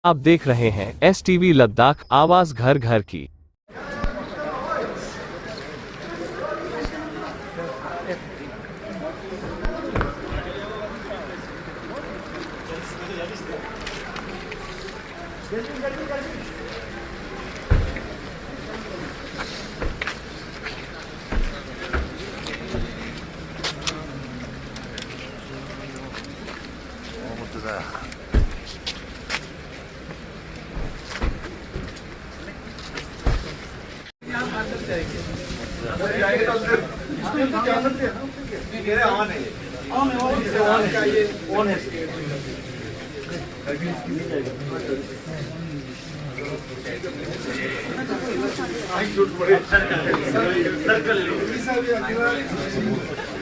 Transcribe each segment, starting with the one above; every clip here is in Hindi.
आप देख रहे हैं STV लद्दाख, आवाज घर घर की।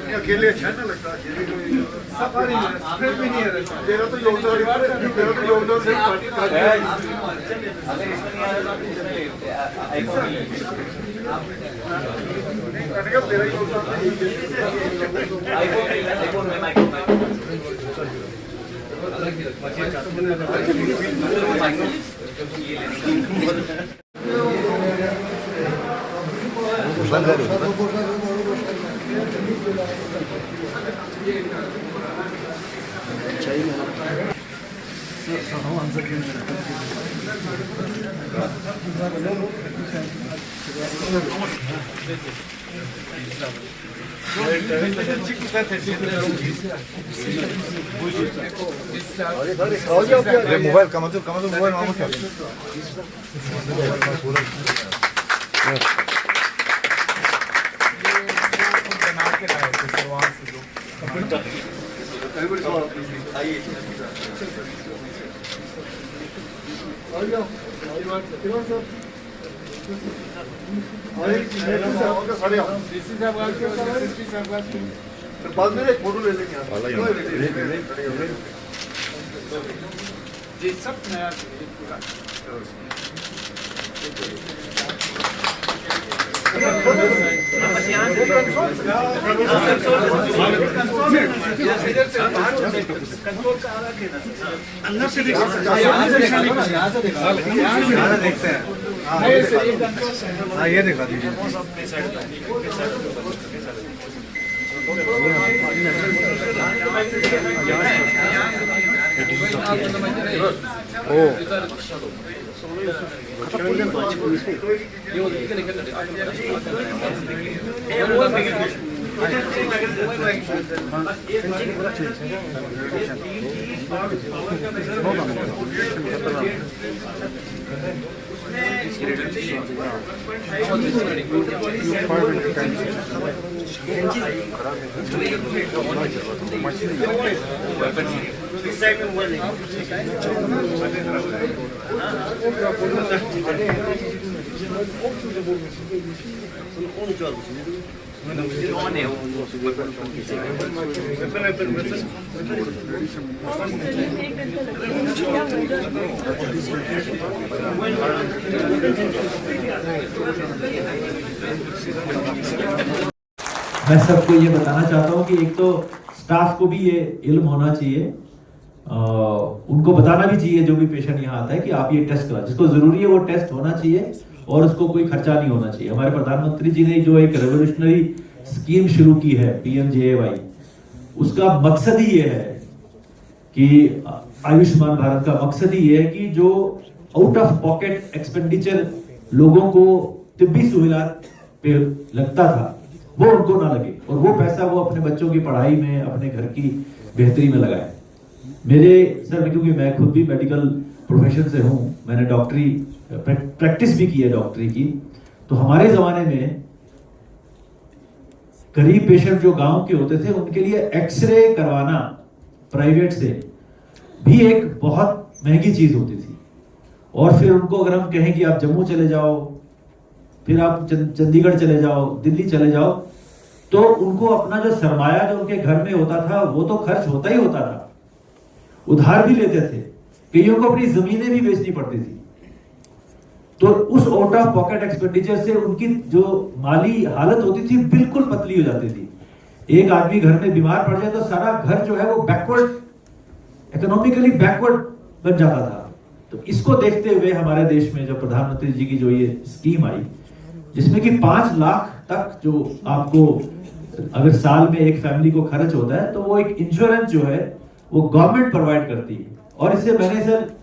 अकेले अच्छा ना लगता सफारी फिर भी नहीं है तेरा तो योगदान से मोबाइल कमजोर मोबाइल मामू क्या बाद में एक फोटो ले लेंगे जी सब नया अंदर से देखते हैं ये दिखा दीजिए मैं सबको ये बताना चाहता हूँ कि एक तो स्टाफ को भी ये इल्म होना चाहिए, उनको बताना भी चाहिए जो भी पेशेंट यहाँ आता है कि आप ये टेस्ट करा, जिसको जरूरी है वो टेस्ट होना चाहिए और उसको कोई खर्चा नहीं होना चाहिए। हमारे प्रधानमंत्री जी ने जो एक रेवोल्यूशनरी स्कीम शुरू की है PMJAY, उसका मकसद ही ये है कि आयुष्मान भारत का मकसद ही ये है कि जो आउट ऑफ पॉकेट एक्सपेंडिचर लोगों को तिब्बी सहूलियत पे लगता था वो उनको ना लगे और वो पैसा वो अपने बच्चों की पढ़ाई में, अपने घर की बेहतरी में लगाए। मेरे सर, क्योंकि मैं खुद भी मेडिकल प्रोफेशन से हूँ, मैंने डॉक्टरी प्रैक्टिस भी की है डॉक्टरी की, तो हमारे जमाने में गरीब पेशेंट जो गांव के होते थे उनके लिए एक्सरे करवाना प्राइवेट से भी एक बहुत महंगी चीज होती थी। और फिर उनको अगर हम कहें कि आप जम्मू चले जाओ, फिर आप चंडीगढ़ चले जाओ, दिल्ली चले जाओ, तो उनको अपना जो सरमाया जो उनके घर में होता था वो तो खर्च होता ही होता था, उधार भी लेते थे, कईयों को अपनी जमीनें भी बेचनी पड़ती थी। तो उस आउट ऑफ पॉकेट एक्सपेंडिचर से उनकी जो माली हालत होती थी बिल्कुल पतली हो जाती थी। एक आदमी घर में बीमार पड़ जाए तो सारा घर जो है वो बैकवर्ड, इकोनॉमिकली बैकवर्ड बन जाता था। तो इसको देखते हुए हमारे देश में जो प्रधानमंत्री जी की जो ये स्कीम आई, जिसमें कि 5 लाख तक जो आपको अगर साल में एक फैमिली को खर्च होता है, तो वो एक इंश्योरेंस जो है वो गवर्नमेंट प्रोवाइड करती है। और इससे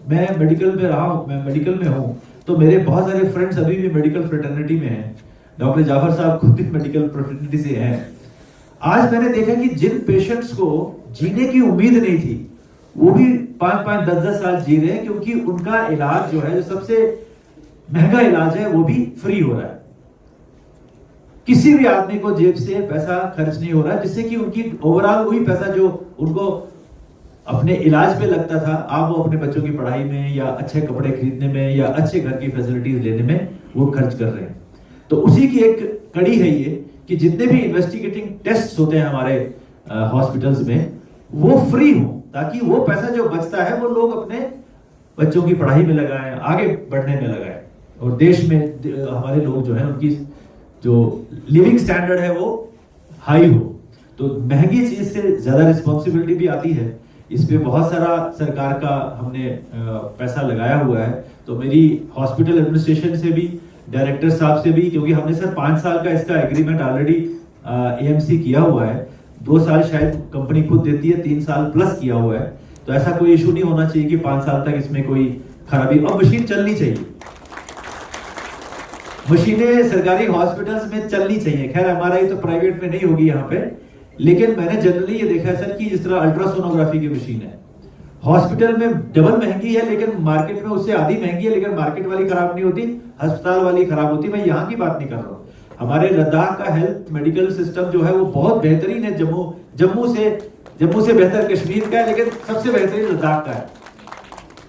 मैं मेडिकल में रहा हूँ, मैं मेडिकल में हूँ, तो मेरे बहुत सारे फ्रेंड्स अभी भी मेडिकल फ्रेटर्निटी में हैं। डॉक्टर जाफर साहब खुद भी मेडिकल फ्रेटर्निटी से हैं। आज मैंने देखा कि जिन पेशेंट्स को जीने की उम्मीद नहीं थी, वो भी 5-5, 10-10 साल जी रहे हैं, क्योंकि उनका इलाज जो है, जो सबसे महंगा इलाज है, वो भी फ्री हो रहा है। किसी भी आदमी को जेब से पैसा खर्च नहीं हो रहा, जिससे कि उनकी ओवरऑल वही पैसा जो उनको अपने इलाज पे लगता था, आप वो अपने बच्चों की पढ़ाई में या अच्छे कपड़े खरीदने में या अच्छे घर की फैसिलिटीज लेने में वो खर्च कर रहे हैं। तो उसी की एक कड़ी है ये कि जितने भी इन्वेस्टिगेटिंग टेस्ट होते हैं हमारे हॉस्पिटल्स में, वो फ्री हो, ताकि वो पैसा जो बचता है वो लोग अपने बच्चों की पढ़ाई में लगाएं, आगे बढ़ने में लगाएं, और देश में हमारे लोग जो है उनकी जो लिविंग स्टैंडर्ड है वो हाई हो। तो महंगी चीज से ज्यादा रिस्पॉन्सिबिलिटी भी आती है। इस पे बहुत सारा सरकार का हमने पैसा लगाया हुआ है। तो मेरी हॉस्पिटल एडमिनिस्ट्रेशन से भी, डायरेक्टर साहब से भी, क्योंकि हमने सर 5 साल का इसका एग्रीमेंट ऑलरेडी एएमसी किया हुआ है, 2 साल शायद कंपनी खुद देती है, 3 साल प्लस किया हुआ है। तो ऐसा कोई इशू नहीं होना चाहिए कि 5 साल तक इसमें कोई खराबी, और मशीन चलनी चाहिए, मशीनें सरकारी हॉस्पिटल्स में चलनी चाहिए। खैर हमारा ये तो प्राइवेट में नहीं होगी यहाँ पे, लेकिन मैंने जनरली ये देखा है सर कि जिस तरह अल्ट्रासोनोग्राफी की मशीन है, हॉस्पिटल में डबल महंगी है, लेकिन मार्केट में उससे आधी महंगी है, लेकिन मार्केट वाली खराब नहीं होती, अस्पताल वाली खराब होती। मैं यहाँ की बात नहीं कर रहा हूँ, हमारे लद्दाख का हेल्थ मेडिकल सिस्टम जो है वो बहुत बेहतरीन है। जम्मू से बेहतर कश्मीर का है, लेकिन सबसे बेहतरीन लद्दाख का है।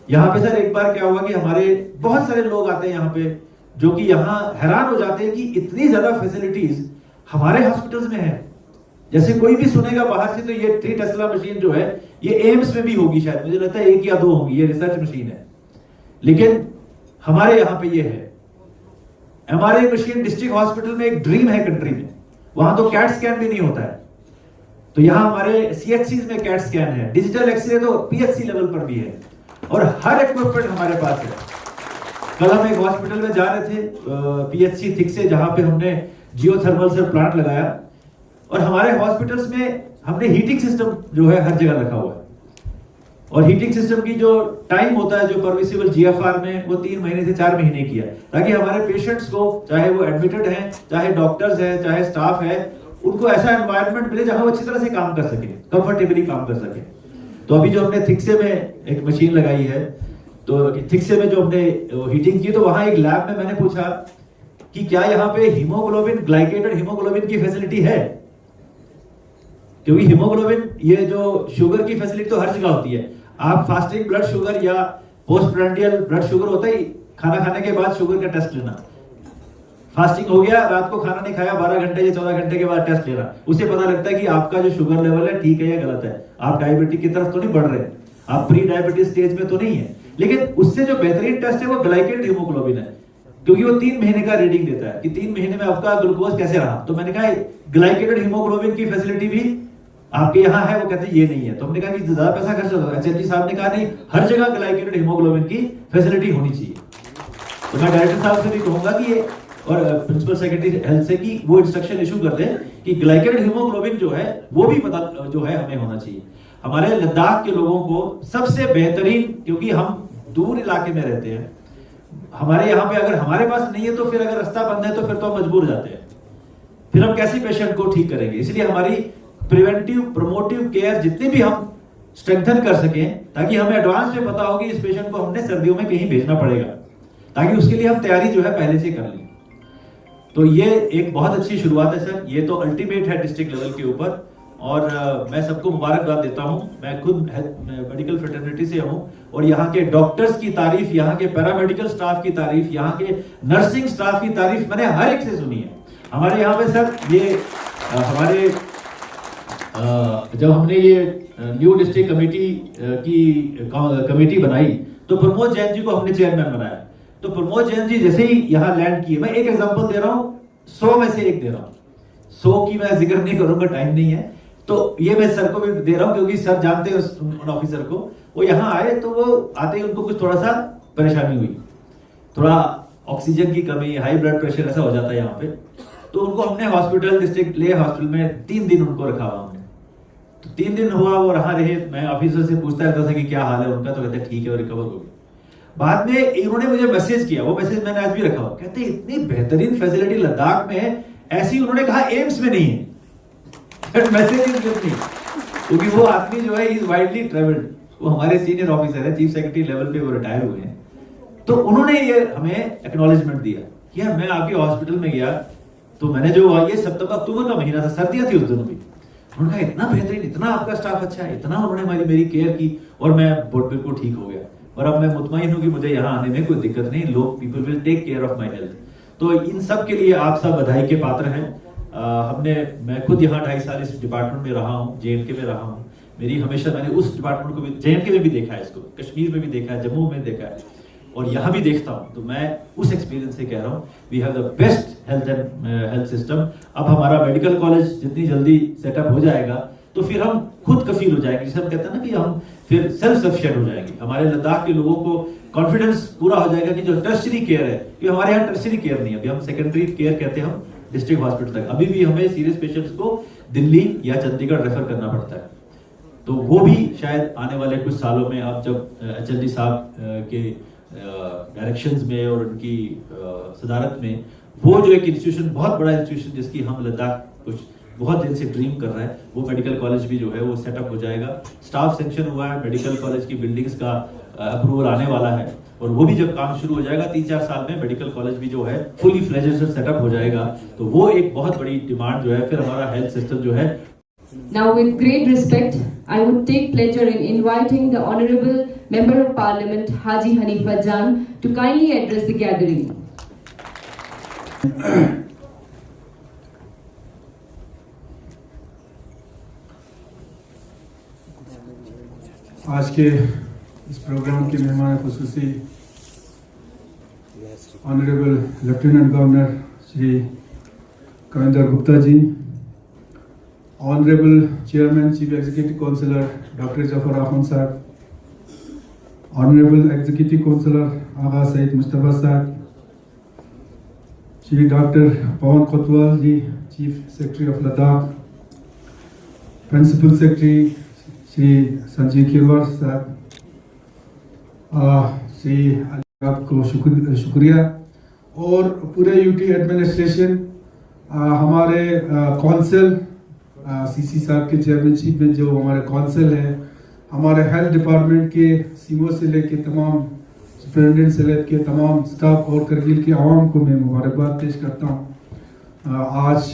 यहाँ पे सर एक बार क्या हुआ कि हमारे बहुत सारे लोग आते हैं यहाँ पे, जो कि यहाँ हैरान हो जाते हैं कि इतनी ज्यादा फैसिलिटीज हमारे हॉस्पिटल्स में है। जैसे कोई भी सुनेगा बाहर से तो ये 3 टेस्ला मशीन जो है ये एम्स में भी होगी, शायद मुझे लगता है 1 या 2 होंगी, ये रिसर्च मशीन है, लेकिन हमारे यहाँ पे ये है। एमआरआई मशीन डिस्ट्रिक्ट हॉस्पिटल में एक ड्रीम है कंट्री में, वहां तो कैट स्कैन भी नहीं होता है, तो यहाँ हमारे सीएचसी में कैट स्कैन है, डिजिटल एक्सरे तो पीएचसी लेवल पर भी है, और हर इक्विपमेंट हमारे पास है। कल हम एक हॉस्पिटल में जा रहे थे पीएचसी थिक से, जहां पे हमने जियोथर्मल सर प्लांट लगाया, और हमारे हॉस्पिटल्स में हमने हीटिंग सिस्टम जो है हर जगह रखा हुआ है। और हीटिंग सिस्टम की जो टाइम होता है जो परमिसिबल जीएफआर में, वो 3 महीने से 4 महीने की है, ताकि हमारे पेशेंट्स को, चाहे वो एडमिटेड हैं, चाहे डॉक्टर्स हैं, चाहे स्टाफ है, उनको ऐसा एनवायरनमेंट मिले जहां वो अच्छी तरह से काम कर सके, कंफर्टेबली काम कर सके। तो अभी जो हमने थिक्से में एक मशीन लगाई है, तो थिक्से में जो हमने हीटिंग की, तो वहां एक लैब में मैंने पूछा कि क्या यहाँ पे हीमोग्लोबिन, ग्लाइकेटेड हीमोग्लोबिन की फैसिलिटी है, क्योंकि हीमोग्लोबिन ये जो शुगर की फैसिलिटी तो हर जगह होती है। आप फास्टिंग ब्लड शुगर या पोस्ट प्रेंडियल ब्लड शुगर होता ही खाना खाने के बाद शुगर का टेस्ट लेना, फास्टिंग हो गया, रात को खाना नहीं खाया, 12 घंटे या 14 घंटे के बाद टेस्ट लेना, उससे पता लगता है कि आपका जो शुगर लेवल है ठीक है या गलत है, आप डायबिटीज की तरफ तो नहीं बढ़ रहे, आप प्री डायबिटीज स्टेज में तो नहीं है। लेकिन उससे जो बेहतरीन टेस्ट है वो ग्लाइकेटेड हीमोग्लोबिन है, क्योंकि वो 3 महीने का रीडिंग देता है कि 3 महीने में आपका ग्लूकोज कैसे रहा। तो मैंने कहा ग्लाइकेटेड हीमोग्लोबिन की फैसिलिटी भी आपके यहाँ है, वो कहते ये नहीं है। तो हमने कहा कि ज्यादा पैसा खर्च होगा, एचएमजी साहब ने कहा नहीं, हर जगह ग्लाइकेटेड हीमोग्लोबिन की फैसिलिटी होनी चाहिए। तो मैं डायरेक्टर साहब से भी कहूंगा कि ये, और प्रिंसिपल सेक्रेटरी हेल्थ से, कि वो इंस्ट्रक्शन इशू कर दें कि ग्लाइकेटेड हीमोग्लोबिन जो है वो भी पता जो है हमें होना चाहिए। हमारे लद्दाख के लोगों को सबसे बेहतरीन, क्योंकि हम दूर इलाके में रहते हैं, हमारे यहाँ पे अगर हमारे पास नहीं है तो फिर अगर रास्ता बंद है तो फिर तो हम मजबूर जाते हैं, फिर हम कैसे पेशेंट को ठीक करेंगे। इसलिए हमारी प्रिवेंटिव प्रोमोटिव केयर जितनी भी हम स्ट्रेंथन कर सकें, ताकि हमें एडवांस में पता हो कि इस पेशेंट को हमने सर्दियों में कहीं भेजना पड़ेगा, ताकि उसके लिए हम तैयारी जो है पहले से कर लें। तो ये एक बहुत अच्छी शुरुआत है सर, ये तो अल्टीमेट है डिस्ट्रिक्ट लेवल के ऊपर, और मैं सबको मुबारकबाद देता हूं। मैं खुद मेडिकल फ्रेटर्निटी से हूं, और यहाँ के डॉक्टर्स की तारीफ, यहाँ के पैरामेडिकल स्टाफ की तारीफ, यहाँ के नर्सिंग स्टाफ की तारीफ मैंने हर एक से सुनी है। हमारे यहाँ पे सर ये हमारे जब हमने ये न्यू डिस्ट्रिक्ट कमेटी की कमेटी बनाई, तो प्रमोद जैन जी को हमने चेयरमैन बनाया। तो प्रमोद जैन जी जैसे ही यहाँ लैंड किए, मैं एक एग्जांपल दे रहा हूँ, 100 में से एक दे रहा हूँ, 100 की मैं जिक्र नहीं करूंगा, टाइम नहीं है, तो ये मैं सर को भी दे रहा हूँ, क्योंकि सर जानते हैं उन ऑफिसर को। वो यहाँ आए तो वो आते ही उनको कुछ थोड़ा सा परेशानी हुई, थोड़ा ऑक्सीजन की कमी, हाई ब्लड प्रेशर ऐसा हो जाता है यहाँ पे, तो उनको हमने हॉस्पिटल, डिस्ट्रिक्ट ले हॉस्पिटल में 3 दिन उनको रखा हुआ हमने। तो 3 दिन हुआ वो रहा रहे, मैं ऑफिसर से पूछता रहता था कि क्या हाल है उनका, तो कहते ठीक है वो रिकवर हो गया। बाद में इन्होंने मुझे मैसेज किया, वो मैसेज मैंने आज भी रखा हुआ, कहते इतनी बेहतरीन फैसिलिटी लद्दाख में है, ऐसी उन्होंने कहा एम्स में नहीं है। मैसेज नहीं, क्योंकि वो आदमी जो है इज वाइडली ट्रेवल्ड, वो हमारे सीनियर ऑफिसर है, चीफ सेक्रेटरी लेवल पे वो रिटायर हुए हैं। तो उन्होंने ये हमें एक्नॉलेजमेंट दिया कि यार मैं आपके हॉस्पिटल में गया, तो मैंने जो ये सितंबर अक्टूबर का महीना था, सर्दियां थी उस दिन भी, उन्होंने कहा इतना बेहतरीन, इतना आपका स्टाफ अच्छा है, इतना उन्होंने मेरी केयर की, और मैं बिल्कुल ठीक हो गया। और अब मैं मुतमईन हूं कि मुझे यहाँ आने में कोई दिक्कत नहीं, लोग people will take care of my health. तो इन सब के लिए आप सब बधाई के पात्र हैं। मैं खुद यहाँ 2.5 साल इस डिपार्टमेंट में रहा हूँ, JNK में रहा हूँ। मेरी हमेशा मैंने उस डिपार्टमेंट को भी JNK में भी देखा है, इसको कश्मीर में भी देखा है, जम्मू में देखा है, और यहाँ भी देखता हूँ। तो मैं उस एक्सपीरियंस से कह रहा हूँ, we have the best health system. अब हमारा मेडिकल कॉलेज जितनी जल्दी सेटअप हो जाएगा, तो फिर हम खुद कफील हो जाएंगे, जिसे हम कहते हैं ना कि हम फिर सेल्फ सफिशिएंट हो जाएंगे। हमारे लद्दाख के लोगों को कॉन्फिडेंस पूरा हो जाएगा कि जो टर्शरी केयर है, कि हमारे यहाँ टर्शरी केयर नहीं है, अभी हम सेकेंडरी केयर कहते हैं, हम डिस्ट्रिक्ट हॉस्पिटल तक। अभी भी हमें सीरियस पेशेंट्स को दिल्ली या चंडीगढ़ रेफर करना पड़ता है। तो वो भी शायद आने वाले कुछ सालों में, अब जब HLD साहब के डायरेक्शंस में और उनकी सदारत में, वो जो एक इंस्टीट्यूशन, बहुत बड़ा इंस्टीट्यूशन जिसकी हम लद्दाख कुछ बहुत दिन से ड्रीम कर रहा है, वो मेडिकल कॉलेज भी जो है वो सेटअप हो जाएगा। स्टाफ सेंक्शन हुआ है, मेडिकल कॉलेज की बिल्डिंग्स का अप्रूवल आने वाला है, और वो भी जब काम शुरू हो जाएगा 3-4 साल में, मेडिकल कॉलेज भी जो है फुली फ्लेजेड सेटअप हो जाएगा। तो वो एक बहुत बड़ी डिमांड जो है, फिर हमारा हेल्थ सिस्टम जो है। Now, with great respect, I would take pleasure in inviting the Honorable Member of Parliament Haji Hanifa Jan to kindly address the gathering. आज के इस प्रोग्राम के मेहमान खुसूसी honourable lieutenant governor Shri Kavinder Gupta ji, honourable chairman chief executive councillor doctor Zafar Akhun sahab, honourable executive councillor Agha Syed Mustafa sahab, Shri doctor Pawan Kotwal ji, chief secretary of Ladakh, principal secretary Shri Sanjeev Khirwar sahab, Shri आपको शुक्रिया, और पूरे यूटी एडमिनिस्ट्रेशन, हमारे कौंसिल CC साहब के चेयरमैनशिप में जो हमारे कौंसिल है, हमारे हेल्थ डिपार्टमेंट के सीमो से लेके तमाम सुपरिटेंडेंट से लेके तमाम स्टाफ और करगिल के आवाम को मैं मुबारकबाद पेश करता हूँ। आज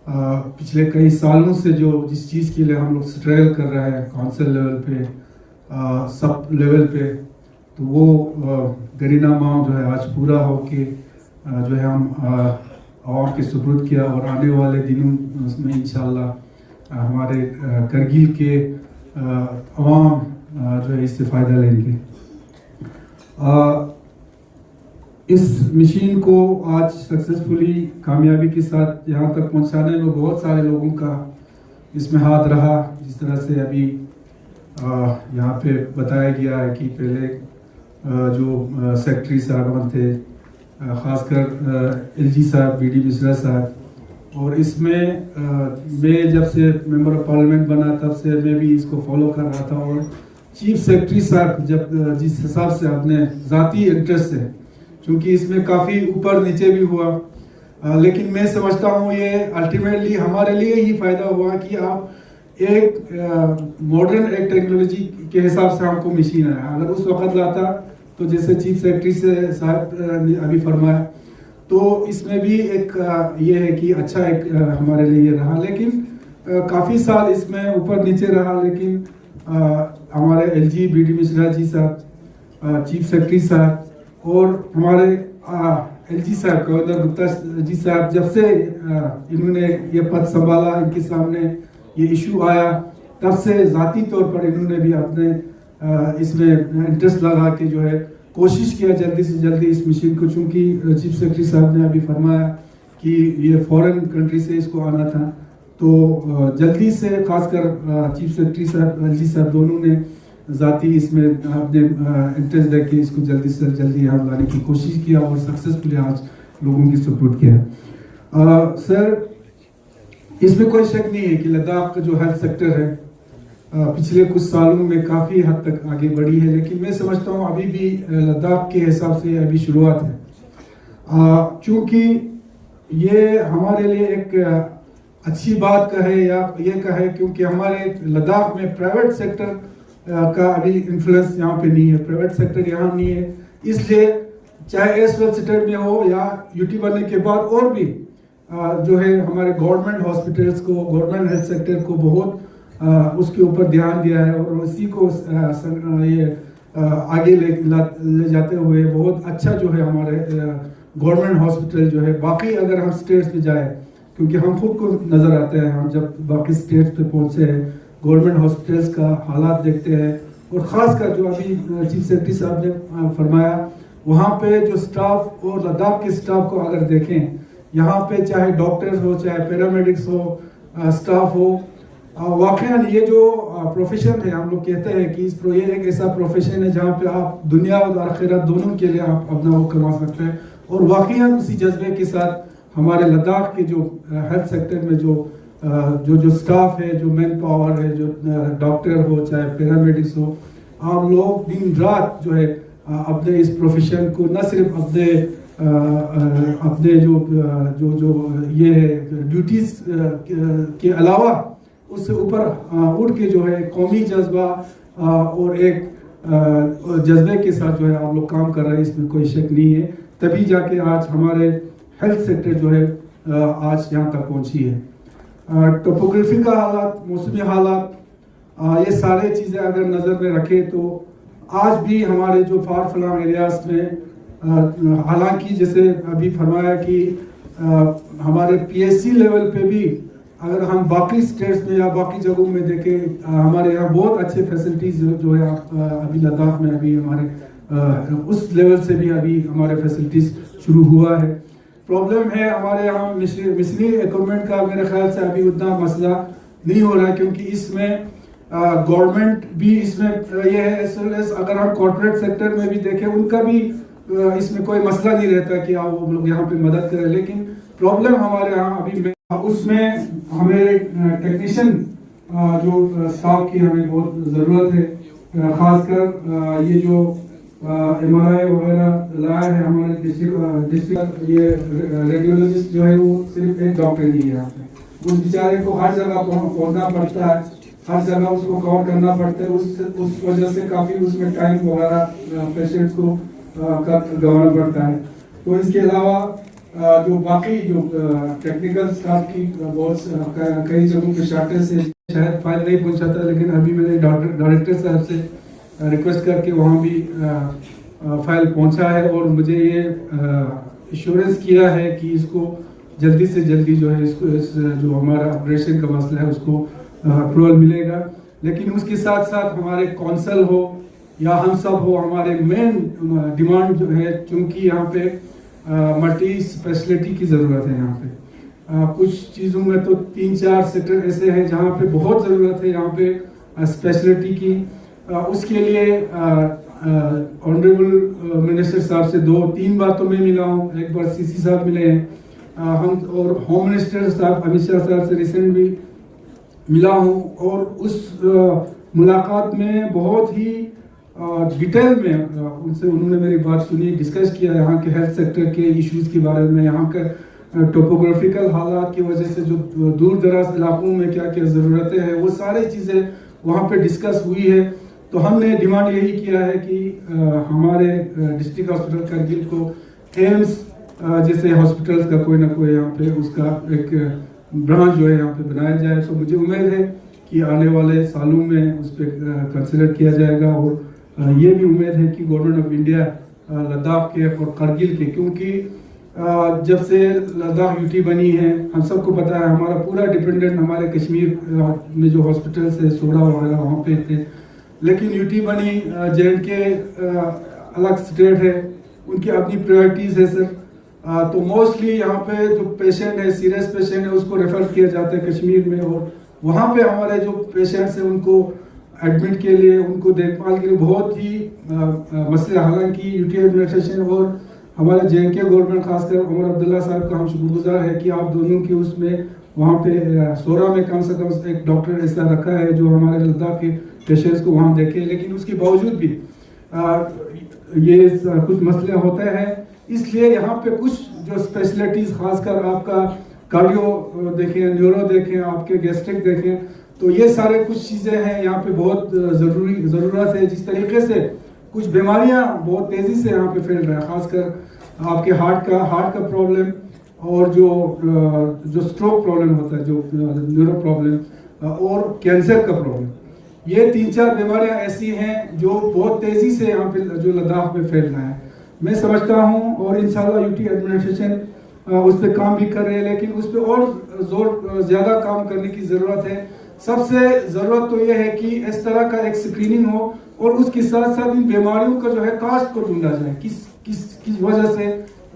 पिछले कई सालों से जो जिस चीज़ के लिए हम लोग स्ट्रगल कर रहे हैं कौंसिल लेवल पे, सब लेवल पे, तो वो गरीनामा जो है आज पूरा हो के जो है हम आवाम के सुपुर्द किया, और आने वाले दिनों में इंशाल्लाह हमारे करगिल के आवाम जो है इससे फ़ायदा लेंगे। इस मशीन को आज सक्सेसफुली कामयाबी के साथ यहाँ तक पहुँचाने में बहुत सारे लोगों का इसमें हाथ रहा। जिस तरह से अभी यहाँ पे बताया गया है कि पहले जो सेक्रेटरी साहब थे, खासकर LG साहब, BD मिश्रा साहब, और इसमें मैं जब से मेंबर ऑफ पार्लियामेंट बना तब से मैं भी इसको फॉलो कर रहा था, और चीफ सेक्रेटरी साहब जब जिस हिसाब से अपने ज़ाती इंटरेस्ट से, क्योंकि इसमें काफ़ी ऊपर नीचे भी हुआ, लेकिन मैं समझता हूँ ये अल्टीमेटली हमारे लिए ही फ़ायदा हुआ कि आप एक मॉडर्न एक टेक्नोलॉजी के हिसाब से हमको मशीन आया। अगर उस वक्त लाता तो जैसे चीफ सेक्रेटरी से साहब ने अभी फरमाया, तो इसमें भी एक ये है कि अच्छा एक हमारे लिए रहा, लेकिन काफ़ी साल इसमें ऊपर नीचे रहा, लेकिन हमारे LG BD मिश्रा जी साहब, चीफ सेक्रेटरी साहब, और हमारे LG साहब कविंदर गुप्ता जी साहब, जब से इन्होंने ये पद संभाला, इनके सामने ये इशू आया, तब से ज़ाती तौर पर इन्होंने भी अपने इसमें इंटरेस्ट लगा के जो है कोशिश किया जल्दी से जल्दी इस मशीन को, चूँकि चीफ सेक्रेटरी साहब ने अभी फरमाया कि ये फॉरेन कंट्री से इसको आना था, तो जल्दी से खासकर चीफ सेक्रेटरी साहब LG साहब दोनों ने ज़ाती इसमें अपने इंटरेस्ट रख के इसको जल्दी से जल्दी यहाँ लाने की कोशिश किया और सक्सेसफुली आज लोगों की सपोर्ट किया। सर, इसमें कोई शक नहीं है कि लद्दाख का जो हेल्थ सेक्टर है पिछले कुछ सालों में काफ़ी हद तक आगे बढ़ी है, लेकिन मैं समझता हूँ अभी भी लद्दाख के हिसाब से अभी शुरुआत है। चूँकि ये हमारे लिए एक अच्छी बात कहे या ये कहे क्योंकि हमारे लद्दाख में प्राइवेट सेक्टर का अभी इन्फ्लुएंस यहाँ पे नहीं है, प्राइवेट सेक्टर यहाँ नहीं है, इसलिए चाहे एस वेल सेक्टर में हो या यूटी बनने के बाद और भी जो है हमारे गवर्नमेंट हॉस्पिटल्स को, गवर्नमेंट हेल्थ सेक्टर को बहुत उसके ऊपर ध्यान दिया है और उसी को ये आगे ले जाते हुए बहुत अच्छा जो है हमारे गवर्नमेंट हॉस्पिटल जो है बाकी अगर हम स्टेट्स में जाए, क्योंकि हम खुद को नज़र आते हैं, हम जब बाकी स्टेट्स पे पहुंचे हैं गवर्नमेंट हॉस्पिटल्स का हालात देखते हैं और ख़ासकर जो अभी चीफ सेक्रेटरी साहब ने फरमाया वहाँ पे जो स्टाफ और लद्दाख के स्टाफ को अगर देखें, यहाँ पे चाहे डॉक्टर्स हो, चाहे पैरामेडिक्स हो, स्टाफ हो, वाकई ये जो प्रोफेशन है, हम लोग कहते हैं कि ये एक ऐसा प्रोफेशन है जहाँ पे आप दुनिया और आखिरत दोनों के लिए आप अपना वो कमा सकते हैं और वाकई उसी जज्बे के साथ हमारे लद्दाख के जो हेल्थ सेक्टर में जो स्टाफ है, जो मैन पावर है, जो डॉक्टर हो, चाहे पैरामेडिक्स हो, आप लोग दिन रात जो है अपने इस प्रोफेशन को न सिर्फ अपने जो ये ड्यूटीज के अलावा उससे ऊपर उठ के जो है कौमी जज्बा और एक जज्बे के साथ जो है आप लोग काम कर रहे हैं, इसमें कोई शक नहीं है। तभी जाके आज हमारे हेल्थ सेक्टर जो है आज यहाँ तक पहुँची है। टोपोग्राफी का हालात, मौसमी हालात, ये सारे चीज़ें अगर नज़र में रखें तो आज भी हमारे जो फार फलांग एरियाज में हालांकि जैसे अभी फरमाया कि हमारे पीएचसी लेवल पे भी अगर हम बाकी स्टेट्स में या बाकी जगहों में देखें हमारे यहाँ बहुत अच्छे फैसिलिटीज जो है अभी लद्दाख में अभी हमारे उस लेवल से भी अभी हमारे फैसिलिटीज शुरू हुआ है। प्रॉब्लम है हमारे यहाँ मिशनरी इक्विपमेंट का, मेरे ख्याल से अभी उतना मसला नहीं हो रहा है क्योंकि इसमें गवर्नमेंट भी इसमें ये है, एज वेल एज अगर हम कॉर्पोरेट सेक्टर में भी देखें उनका भी इसमें कोई मसला नहीं रहता कि आप वो लोग यहाँ पे मदद करें, लेकिन प्रॉब्लम हमारे यहाँ अभी उसमें हमें टेक्नीशियन जो स्टाफ की हमें बहुत ज़रूरत है, खासकर ये जो MRI वगैरह लाया है हमारे डिस्ट्रिक्ट ये रेडियोलॉजिस्ट जो है वो सिर्फ एक डॉक्टर ही है यहाँ पे, उस बेचारे को हर जगह पहुँचना पड़ता है, हर जगह उसको कवर करना पड़ता है, उस वजह से काफ़ी उसमें टाइम वगैरह पेशेंट्स को गंवाना पड़ता है। तो इसके अलावा जो बाकी जो टेक्निकल स्टाफ की बहुत कई जगहों पे शॉर्टेज से शायद फाइल नहीं पहुंचा था, लेकिन अभी मैंने डायरेक्टर साहब से रिक्वेस्ट करके वहाँ भी फाइल पहुंचा है और मुझे ये एश्योरेंस किया है कि इसको जल्दी से जल्दी जो है इसको जो हमारा ऑपरेशन का मसला है उसको अप्रूवल मिलेगा। लेकिन उसके साथ साथ हमारे कौंसल हो या हम सब हो, हमारे मेन डिमांड जो है, क्योंकि यहाँ पे मल्टी स्पेशलिटी की ज़रूरत है यहाँ पे। कुछ चीज़ों में तो 3-4 सेक्टर ऐसे हैं जहाँ पे बहुत ज़रूरत है यहाँ पे स्पेशलिटी की। उसके लिए ऑनरेबल मिनिस्टर साहब से 2-3 बार तो मैं मिला हूँ, एक बार सीसी साहब मिले हैं, हम और होम मिनिस्टर साहब अमित शाह साहब से रिसेंट भी मिला हूँ और उस मुलाकात में बहुत ही डिटेल में उनसे उन्होंने मेरी बात सुनी, डिस्कस किया यहाँ के हेल्थ सेक्टर के इश्यूज़ के बारे में, यहाँ के टोपोग्राफिकल हालात की वजह से जो दूर दराज इलाकों में क्या क्या ज़रूरतें हैं वो सारी चीज़ें वहाँ पे डिस्कस हुई है। तो हमने डिमांड यही किया है कि हमारे डिस्ट्रिक्ट हॉस्पिटल करगिल को एम्स जैसे हॉस्पिटल्स का कोई ना कोई यहाँ पे उसका एक ब्रांच जो है यहाँ पे बनाया जाए। तो मुझे उम्मीद है कि आने वाले सालों में उस पर कंसिडर किया जाएगा और ये भी उम्मीद है कि गवर्नमेंट ऑफ इंडिया लद्दाख के और करगिल के, क्योंकि जब से लद्दाख यूटी बनी है हम सबको पता है हमारा पूरा डिपेंडेंट हमारे कश्मीर में जो हॉस्पिटल्स है सोडा वगैरह वहाँ पे थे, लेकिन यूटी बनी JNK अलग स्टेट है, उनकी अपनी प्रायोरिटीज़ है सर। तो मोस्टली यहाँ पे जो पेशेंट है, सीरियस पेशेंट है, उसको रेफर किया जाता है कश्मीर में और वहाँ पे हमारे जो पेशेंट्स हैं उनको एडमिट के लिए, उनको देखभाल के लिए बहुत ही मसले। हालांकि यूटी एडमिनिस्ट्रेशन और हमारे JNK गवर्नमेंट खासकर उमर अब्दुल्ला साहब का हम शुक्रगुजार है कि आप दोनों की उसमें वहाँ पे सोरा में कम से कम एक डॉक्टर ऐसा रखा है जो हमारे लद्दाख के पेशेंट्स को वहाँ देखे। लेकिन उसके बावजूद भी ये कुछ मसले होते हैं, इसलिए यहाँ पे कुछ जो स्पेशलिटीज़ खासकर आपका कार्डियो देखें, न्यूरो देखें, आपके गैस्ट्रिक देखें, तो ये सारे कुछ चीज़ें हैं यहाँ पे बहुत ज़रूरत है। जिस तरीके से कुछ बीमारियाँ बहुत तेज़ी से यहाँ पे फैल रहा है, खासकर आपके हार्ट का प्रॉब्लम और जो स्ट्रोक प्रॉब्लम होता है, जो न्यूरो प्रॉब्लम और कैंसर का प्रॉब्लम, ये 3-4 बीमारियाँ ऐसी हैं जो बहुत तेज़ी से यहाँ पे जो लद्दाख में फैल रहा है। मैं समझता हूँ और इंशाल्लाह यूटी एडमिनिस्ट्रेशन उस पर काम भी कर रहे हैं, लेकिन उस पर और ज़्यादा काम करने की ज़रूरत है। सबसे ज़रूरत तो ये है कि इस तरह का एक स्क्रीनिंग हो और उसके साथ साथ इन बीमारियों का जो है कास्ट को ढूंढा जाए, किस वजह से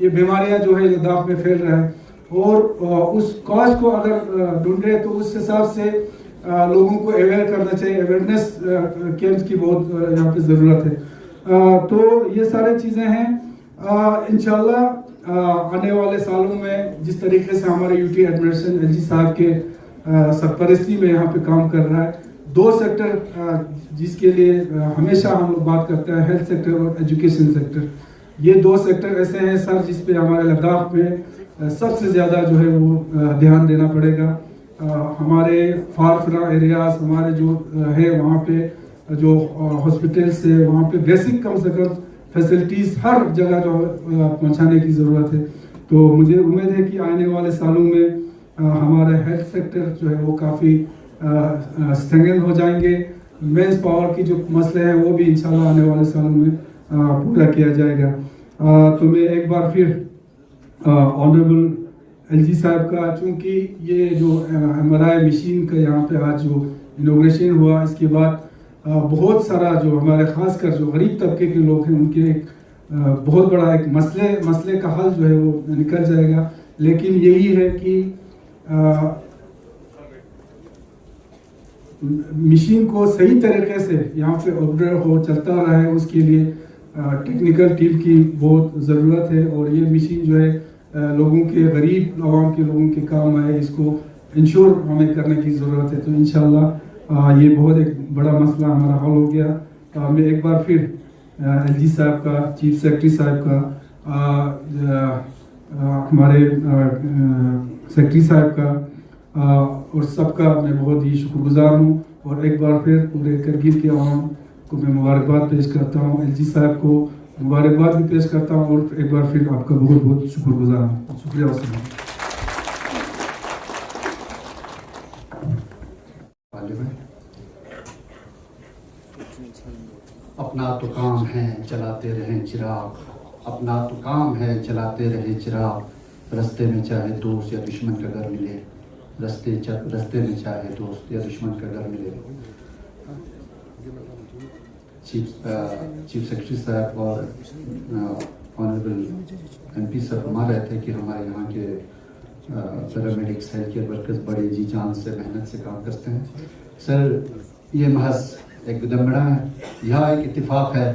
ये बीमारियां जो है लद्दाख में फैल रहा है, और उस कास्ट को अगर ढूंढे तो उस हिसाब से लोगों को अवेयर करना चाहिए। अवेयरनेस कैंप्स की बहुत यहाँ पे ज़रूरत है। तो ये सारी चीज़ें हैं। इंशाल्लाह आने वाले सालों में जिस तरीके से हमारे यूटी एडमिनिस्ट्रेशन LG साहब के सरपरस्ती में यहाँ पे काम कर रहा है, 2 सेक्टर जिसके लिए हमेशा हम लोग बात करते हैं, हेल्थ सेक्टर और एजुकेशन सेक्टर। ये 2 सेक्टर ऐसे हैं सर जिस पे हमारे लद्दाख में सबसे ज़्यादा जो है वो ध्यान देना पड़ेगा। हमारे फार फ्लंग एरियाज हमारे जो है वहाँ पे जो हॉस्पिटल्स है, वहाँ पे बेसिक कम से कम फैसिलिटीज़ हर जगह जो पहुँचाने की ज़रूरत है। तो मुझे उम्मीद है कि आने वाले सालों में हमारे हेल्थ सेक्टर जो है वो काफ़ी स्ट्रेंथन हो जाएंगे। मेंस पावर की जो मसले हैं वो भी इंशाल्लाह आने वाले सालों में पूरा किया जाएगा। तो मैं एक बार फिर ऑनरेबल LG साहब का, चूँकि ये जो MRI मशीन का यहाँ पे आज जो इनोग्रेशन हुआ, इसके बाद बहुत सारा जो हमारे खासकर जो गरीब तबके के लोग हैं उनके एक बहुत बड़ा एक मसले का हल जो है वो निकल जाएगा। लेकिन यही है कि मशीन को सही तरीके से यहाँ पे ऑपरेट हो चलता रहा है, उसके लिए टेक्निकल टीम की बहुत ज़रूरत है। और ये मशीन जो है लोगों के, गरीब आवाम के लोगों के काम आए, इसको इंश्योर हमें करने की ज़रूरत है। तो इंशाल्लाह ये बहुत एक बड़ा मसला हमारा हल हो गया। मैं एक बार फिर LG साहब का, चीफ सेक्रेटरी साहब का, हमारे सेक्रेटरी साहब का और सबका मैं बहुत ही शुक्रगुजार हूँ। और एक बार फिर पूरे करगिल के आवाम को मैं मुबारकबाद पेश करता हूँ, LG साहब को मुबारकबाद भी पेश करता हूँ और एक बार फिर आपका बहुत बहुत शुक्रगुजार हूँ। शुक्रिया। अपना तो काम है चलाते रहें चिराग, अपना तो काम है चलाते रहे चिराग, रास्ते में चाहे दोस्त या दुश्मन का घर मिले, रास्ते में चाहे दोस्त या दुश्मन का घर मिले। चीफ सेक्रेटरी साहब और ऑनरेबल MP साहब फरमा रहे थे कि हमारे यहाँ के पैरामेडिक्स, हेल्थ केयर वर्कर्स बड़े जी जान से, मेहनत से काम करते हैं। सर, ये महज एक विडंबना है, यह एक इत्तेफाक है।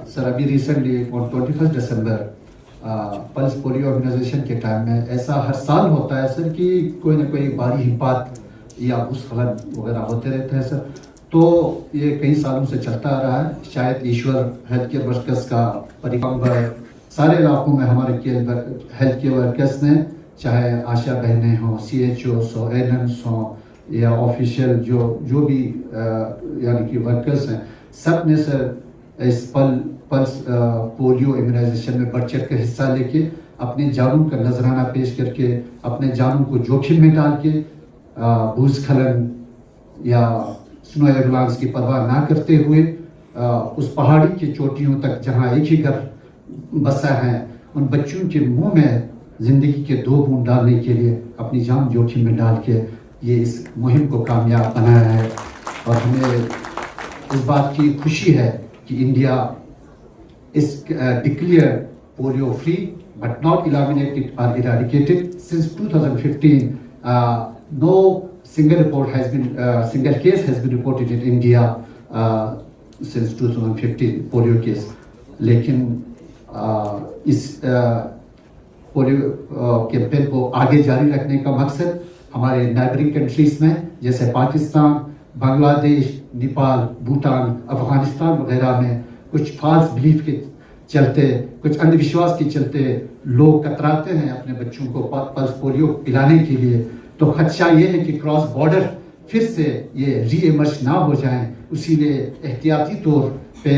सर, अभी रिसेंटली 21 दिसंबर पल्स पोलियो ऑर्गेनाइजेशन के टाइम में ऐसा हर साल होता है सर कि कोई ना कोई भारी हिमपात या भूस्खलन वगैरह होते रहते हैं सर। तो ये कई सालों से चलता आ रहा है। शायद ईश्वर हेल्थ केयर वर्कर्स का परिक्रम सारे इलाकों में हमारे हेल्थ केयर वर्कर्स ने, चाहे आशा बहनें हों, CHOs हों, ANMs हों या ऑफिशियल जो भी यानी कि वर्कर्स हैं, सब ने सर इस पल्स पोलियो इम्यूनाइजेशन में बढ़ चढ़ कर हिस्सा लेके अपने जानों का नजराना पेश करके, अपने जानों को जोखिम में डाल के भूस्खलन या स्नो एवलांच की परवाह ना करते हुए उस पहाड़ी की चोटियों तक जहां एक ही घर बसा है, उन बच्चों के मुंह में जिंदगी के 2 बूंद डालने के लिए अपनी जान जोखिम में डाल के ये इस मुहिम को कामयाब बनाया है। और हमें इस बात की खुशी है कि India is declared polio free but not eliminated or eradicated. Since 2015, no single case has been reported in India since 2015 polio case. लेकिन इस पोलियो कैंपेन को आगे जारी रखने का मकसद हमारे नाइबरिंग कंट्रीज में जैसे पाकिस्तान, बांग्लादेश, नेपाल, भूटान, अफगानिस्तान वगैरह में कुछ फॉल्स बिलीफ के चलते, कुछ अंधविश्वास के चलते लोग कतराते हैं अपने बच्चों को पल्स पोलियो पिलाने के लिए। तो खदशा ये है कि क्रॉस बॉर्डर फिर से ये रीइमर्ज ना हो जाए, इसीलिए एहतियाती तौर पे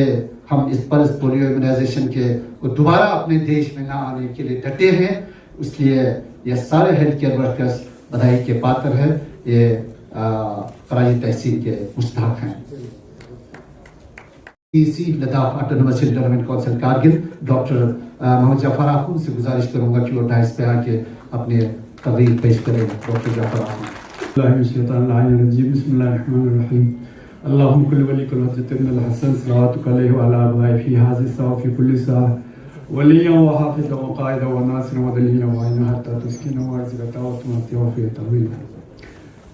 हम इस पल्स पोलियो इम्यूनाइजेशन के को दोबारा अपने देश में ना आने के लिए डटे हैं। इसलिए ये सारे हेल्थ केयर वर्कर्स बधाई के पात्र हैं, ये कराची तहसील के मुस्तहक हैं। EC Ladakh autonomous development council Kargil doctor Mohammad Zafar Akhoon से गुजारिश करूंगा कि वो डाइस पे आके अपने तकरीर पेश करें। डॉक्टर जफर आखून। अल्लाहुम्मा कुल्लि वली कुल हजतिन हसन सलावतुक अलैहि व अला आबाई फी हाज़ि साव फी कुल्ली सा वलिय्यन व हाफ़िज़न व क़ाइदन व नासिरन व दलीलन व आइना हत्ता तुस्किन व अर्ज़िलता व तुमतिया व फी तवील।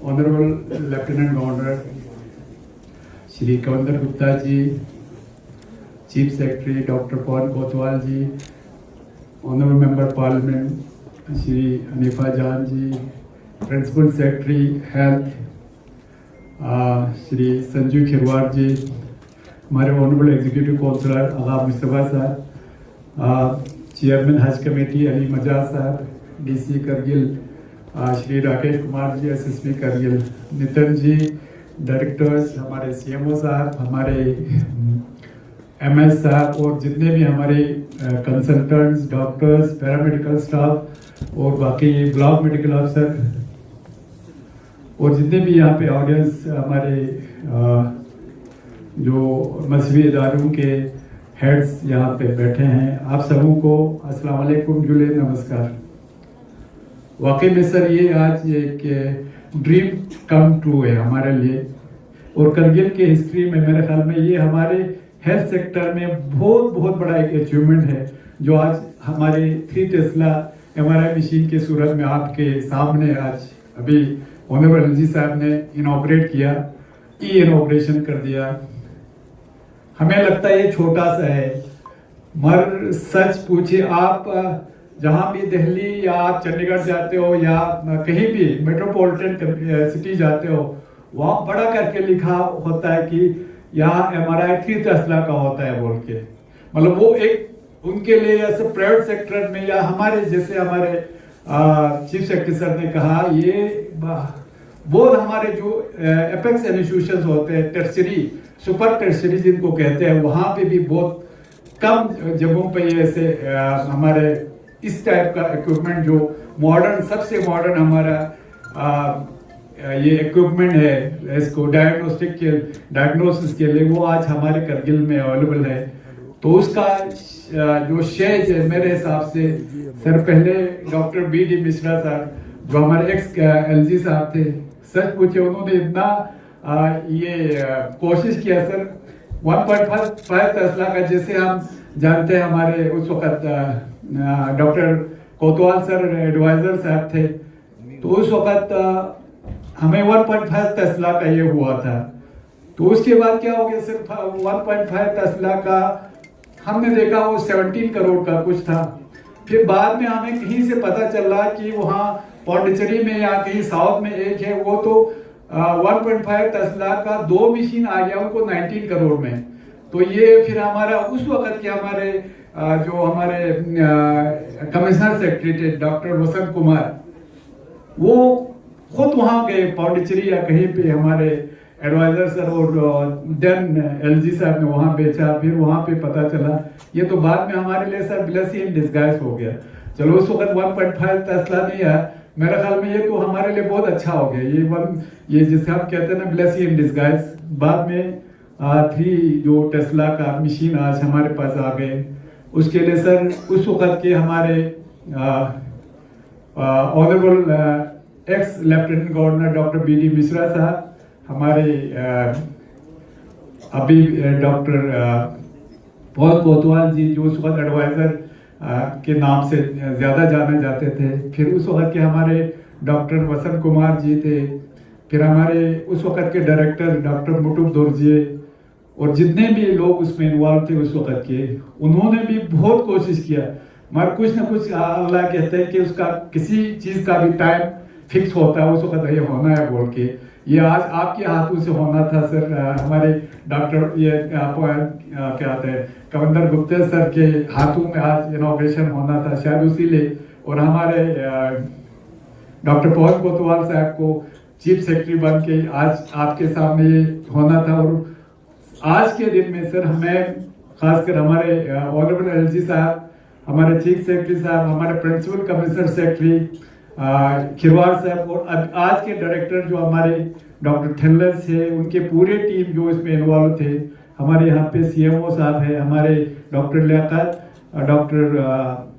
Honourable lieutenant governor Shri Kavinder Gupta ji, chief secretary doctor Pawan Kotwal ji, honourable member parliament Shri Hanifa Jan ji, principal secretary health Shri Sanju Khirwar ji, हमारे honourable executive councillor Agha Mustafa sahab, chairman Hajj committee Ali Mazaj sahab, DC Kargil Shri Rakesh Kumar ji, SSP Kargil Nitin ji, directors हमारे सीएमओ साहब, हमारे एमएस साहब और जितने भी हमारे कंसल्टेंट्स, डॉक्टर्स, पैरामेडिकल स्टाफ और बाकी ब्लॉक मेडिकल अफसर और जितने भी यहाँ पे ऑडियंस हमारे जो मजहबी इदारों के हेड्स यहाँ पे बैठे हैं, आप सबों को अस्सलाम वालेकुम, जुले नमस्कार। वाकई में सर ये आज एक ड्रीम कम ट्रू है हमारे लिए और करगिल के हिस्ट्री में मेरे ख्याल में ये हमारे हेल्थ सेक्टर में बहुत बड़ा एक अचीवमेंट है जो आज हमारे 3 टेस्ला MRI मशीन के सूरत में आपके सामने आज अभी ऑनरेबल एलजी साहब ने इनॉपरेट किया, इनॉपरेशन कर दिया। हमें लगता है ये छोटा सा है, मगर सच पूछिए आप जहाँ भी दिल्ली या आप चंडीगढ़ जाते हो या कहीं भी मेट्रोपॉलिटन सिटी जाते हो, वहाँ बड़ा करके लिखा होता है कि यहाँ MRI 3 टेस्ला का होता है बोल के। मतलब वो एक उनके लिए ऐसे प्राइवेट सेक्टर में या हमारे जैसे हमारे चीफ सेक्रेटरी सर ने कहा, ये बहुत हमारे जो एपेक्स इंस्टीट्यूशंस होते हैं, टर्सरी, सुपर टर्सरी जिनको कहते हैं, वहाँ पे भी बहुत कम जगहों पे ये ऐसे हमारे इस टाइप का इक्विपमेंट जो मॉडर्न, सबसे मॉडर्न हमारा ये इक्विपमेंट है इसको डायग्नोसिस के लिए, वो आज हमारे करगिल में अवेलेबल है। तो उसका जो शेज है मेरे हिसाब से सर, पहले डॉक्टर BD मिश्रा सर जो हमारे एक्स LG साहब थे, सच पूछे उन्होंने इतना ये कोशिश किया सर। 1.5 टेस्ला का जैसे हम जानते हैं, हमारे उस वक्त डॉक्टर कोतवाल सर एडवाइजर साहब थे, तो उस वक्त हमें 1.5 टेस्ला का ये हुआ था। तो उसके बाद क्या हो गया, सिर्फ 1.5 टेस्ला का हमने देखा वो 17 करोड़ का कुछ था। फिर बाद में हमें कहीं से पता चला कि वहाँ पौंडीचेरी में या कहीं साउथ में एक है, वो तो 1.5 टेस्ला का 2 मशीन आ गया उनको 19 करोड़ में। तो ये फिर हमारा उस वक्त के हमारे जो हमारे कमिश्नर सेक्रेटरी थे डॉक्टर वसंत कुमार, वो खुद वहाँ गए पौंडीचेरी या कहीं पे, हमारे एडवाइजर सर और देन LG साहब ने वहाँ बेचा। फिर वहाँ पे पता चला, ये तो बाद में हमारे लिए सर ब्लेसिंग इन डिस्गाइज हो गया। चलो उस वक्त 1.5 टेस्ला नहीं है, मेरे ख्याल में ये तो हमारे लिए बहुत अच्छा हो गया। ये जिसे हम कहते हैं ना ब्लेसिंग इन डिस्गाइज। बाद में 3 जो टेस्ला का मशीन आज हमारे पास आ गए, उसके लिए सर उस वक्त के हमारे honourable x lieutenant governor doctor BD Mishra साहब, हमारे अभी डॉक्टर पवन कोतवाल जी जो उस वक्त एडवाइजर के नाम से ज़्यादा जाने जाते थे, फिर उस वक्त के हमारे डॉक्टर वसंत कुमार जी थे, फिर हमारे उस वक्त के डायरेक्टर डॉक्टर मुटुब दोरजिए और जितने भी लोग उसमें इन्वॉल्व थे उस वक्त के, उन्होंने भी बहुत कोशिश किया। मगर कुछ ना कुछ अल्लाह कहते हैं कि उसका किसी चीज़ का भी टाइम फिक्स होता है, उस वक्त ये होना है बोल के। ये आज आपके हाथों से होना था सर। हमारे डॉक्टर ये क्या कहते हैं कविंदर गुप्ता सर के हाथों में आज इनॉग्रेशन होना था शायद उसी लिए, और हमारे डॉक्टर पवन कोतवाल साहब को चीफ सेक्रेटरी बन के आज आपके सामने ये होना था। और आज के दिन में सर हमें खासकर हमारे ऑनरेबल एलजी साहब, हमारे चीफ सेक्रेटरी साहब, हमारे प्रिंसिपल कमिश्नर सेक्रेटरी खिरवार साहब और आज के डायरेक्टर जो हमारे डॉक्टर थिल्लस है, उनके पूरे टीम जो इसमें इन्वॉल्व थे। हमारे यहाँ पे सीएमओ साहब है, हमारे डॉक्टर लियाकत, डॉक्टर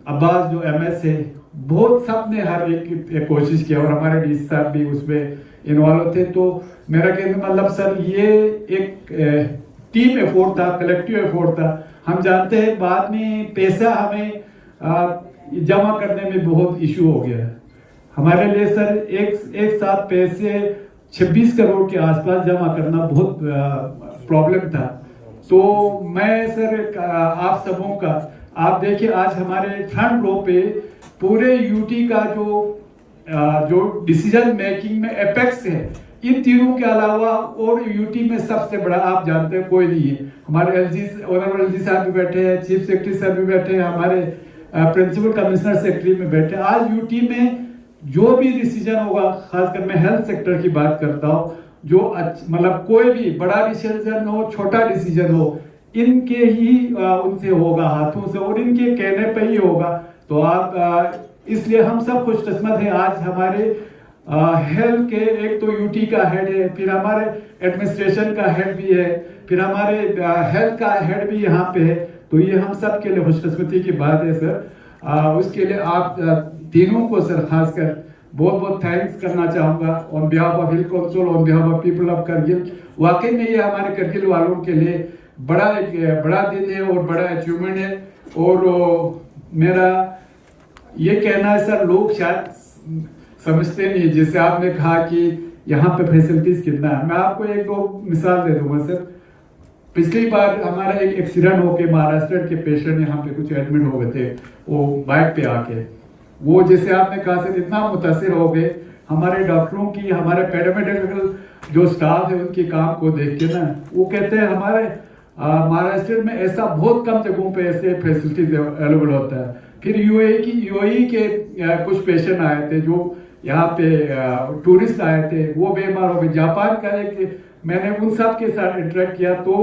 अब्बास जो एमएस है, बहुत सब ने हर एक कोशिश किया और हमारे डीसी साहब भी उसमें इन्वॉल्व थे। तो मेरा कहने मतलब सर ये एक टीम एफोर्ट था, कलेक्टिव एफोर्ट था। हम जानते हैं बाद में पैसा हमें जमा करने में बहुत इशू हो गया। हमारे लिए सर एक साथ पैसे 26 करोड़ के आसपास जमा करना बहुत प्रॉब्लम था। तो मैं सर आप सबों का, आप देखिए आज हमारे फ्रंट रो पे पूरे यूटी का जो डिसीजन मेकिंग में एपेक्स है, इन तीनों के अलावा और यूटी में सबसे बड़ा आप जानते हैं कोई नहीं है। हमारे ऑनरेबल एलजी साहब भी बैठे हैं, चीफ सेक्रेटरी साहब भी बैठे हैं, हमारे प्रिंसिपल कमिश्नर सेक्रेटरी में बैठे हैं। आज यूटी में जो भी डिसीजन होगा, खासकर मैं हेल्थ सेक्टर की बात करता हूँ, जो मतलब कोई भी बड़ा डिसीजन हो, छोटा डिसीजन हो, इनके ही उनसे होगा, हाथों से, और इनके कहने पे ही होगा। तो आप इसलिए हम सब खुशकिस्मत हैं। आज हमारे हेल्थ के एक तो यूटी का हेड है, फिर हमारे एडमिनिस्ट्रेशन का हेड भी है, फिर हमारे हेल्थ का हेड भी यहाँ पे है। तो ये हम सब के लिए खुशकिस्मती की बात है सर। उसके लिए आप तीनों को सर खासकर बहुत बहुत थैंक्स करना चाहूँगा on behalf of hill council, on behalf of people of Kargil. वाकई में ये हमारे करगिल वालों के लिए एक बड़ा दिन है और बड़ा अचीवमेंट है। और मेरा ये कहना है सर, लोग शायद समझते नहीं, जैसे आपने कहा कि यहाँ पे फैसिलिटीज कितना है। मैं आपको एक दो मिसाल दे दूंगा सर। पिछली बार हमारा एक एक्सीडेंट होके महाराष्ट्र के पेशेंट यहाँ पे कुछ एडमिट हो गए थे, वो बाइक पे आके, वो जैसे आपने कहा सर इतना मुतासिर हो गए हमारे डॉक्टरों की, हमारे पैरामेडिकल जो स्टाफ है उनके काम को देख के ना, वो कहते हैं हमारे महाराष्ट्र में ऐसा बहुत कम जगहों पे ऐसे फैसिलिटीज अवेलेबल होता है। फिर यूएई के कुछ पेशेंट आए थे जो यहाँ पे टूरिस्ट आए थे, वो बीमार हो गए। जापान का एक, मैंने उन सब के साथ इंटरेक्ट किया तो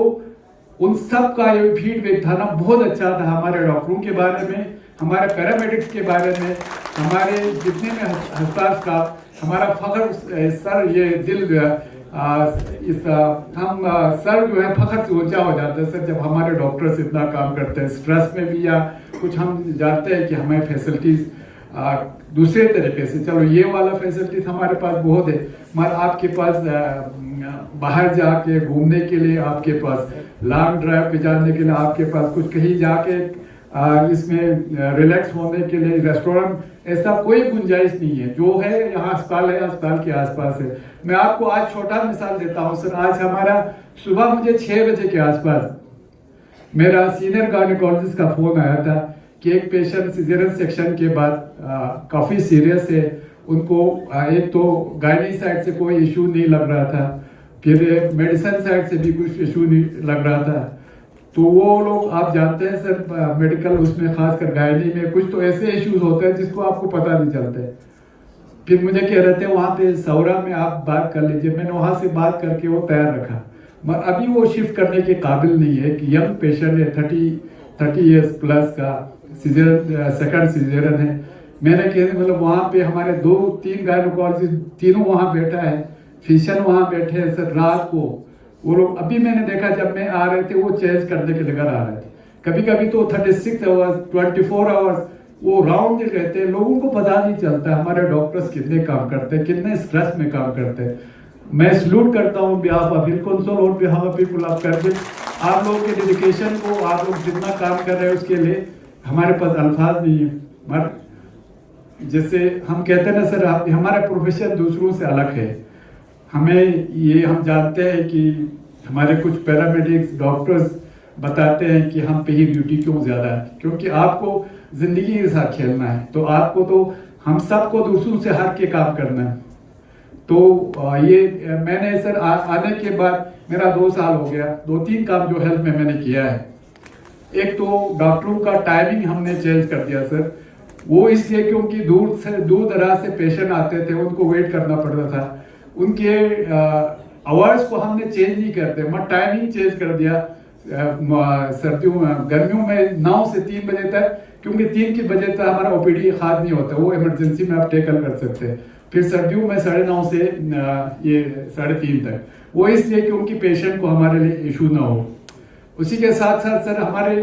उन सब का ये फीडबैक था ना, बहुत अच्छा था हमारे डॉक्टरों के बारे में, हमारे पैरामेडिक्स के बारे में, हमारे जितने में अस्पताल स्टाफ, हमारा फखर सर, ये दिल हम सर जो है फखर से ऊंचा हो जाता है सर जब हमारे डॉक्टर्स इतना काम करते हैं स्ट्रेस में भी, या कुछ हम जानते हैं कि हमें फैसिलिटीज दूसरे तरीके से, चलो ये वाला फैसिलिटीज हमारे पास बहुत है, मगर आपके पास बाहर जाके घूमने के लिए, आपके पास लॉन्ग ड्राइव पे जाने के लिए, आपके पास कुछ कहीं जाके इसमें रिलैक्स होने के लिए रेस्टोरेंट, ऐसा कोई गुंजाइश नहीं है। जो है यहाँ अस्पताल है, अस्पताल के आसपास है। मैं आपको आज छोटा मिसाल देता हूँ सर। आज हमारा सुबह मुझे 6 बजे के आसपास मेरा सीनियर गायनेकोलॉजिस्ट का फोन आया था कि एक पेशेंट सिजेरियन सेक्शन के बाद काफी सीरियस है, उनको एक तो गायनी साइड से कोई इशू नहीं लग रहा था, फिर मेडिसिन साइड से भी कुछ इशू नहीं लग रहा था। तो वो लोग, आप जानते हैं सर मेडिकल उसमें खासकर गायनी में कुछ तो ऐसे इश्यूज होते हैं जिसको आपको पता नहीं चलते। फिर मुझे कह रहे थे वहाँ पे सौरा में आप बात कर लीजिए, मैंने वहाँ से बात करके वो तैयार रखा, मगर अभी वो शिफ्ट करने के काबिल नहीं है कि यंग पेशेंट है 30 ईयर्स प्लस का, सेकंड सीजरन है। मैंने कहा मतलब वहाँ पे हमारे 2-3 गायनेकोलॉजिस्ट तीनों वहाँ बैठा है, फिजिशियन वहाँ बैठे हैं सर। रात को वो लोग, अभी मैंने देखा जब मैं आ रहे थे वो चेंज करने के लेकर आ रहे थे, कभी कभी तो 36 आवर्स 24 आवर्स वो राउंड रहते हैं। लोगों को पता नहीं चलता हमारे डॉक्टर्स कितने काम करते हैं, कितने स्ट्रेस में काम करते हैं। मैं सल्यूट करता हूँ बिहाफ ऑफ हिल काउंसिल और behalf of people of Kargil, आप लोगों के डेडिकेशन को, आप लोग जितना काम कर रहे हैं उसके लिए हमारे पास अल्फाज नहीं है। मगर जैसे हम कहते हैं ना सर, हमारा प्रोफेशन दूसरों से अलग है। हम जानते हैं कि हमारे कुछ पैरामेडिक्स डॉक्टर्स बताते हैं कि हम पे ही ड्यूटी क्यों ज़्यादा है, क्योंकि आपको ज़िंदगी के साथ खेलना है, तो आपको तो हम सबको दूसरों से हट के काम करना है। तो ये मैंने सर आने के बाद मेरा 2 साल हो गया, 2-3 काम जो हेल्थ में मैंने किया है। एक तो डॉक्टरों का टाइमिंग हमने चेंज कर दिया सर, वो इसलिए क्योंकि दूर दराज से पेशेंट आते थे, उनको वेट करना पड़ता था। उनके आवर्स को हमने चेंज नहीं करते, मैं टाइमिंग चेंज कर दिया। गर्मियों में 9 से 3 बजे तक, क्योंकि 3 बजे तक हमारा ओपीडी खास नहीं होता, वो इमरजेंसी में आप टेकल कर सकते हैं। फिर सर्दियों में 9:30 से ये 3:30 तक, वो इसलिए क्योंकि पेशेंट को हमारे लिए इशू ना हो। उसी के साथ साथ सर हमारे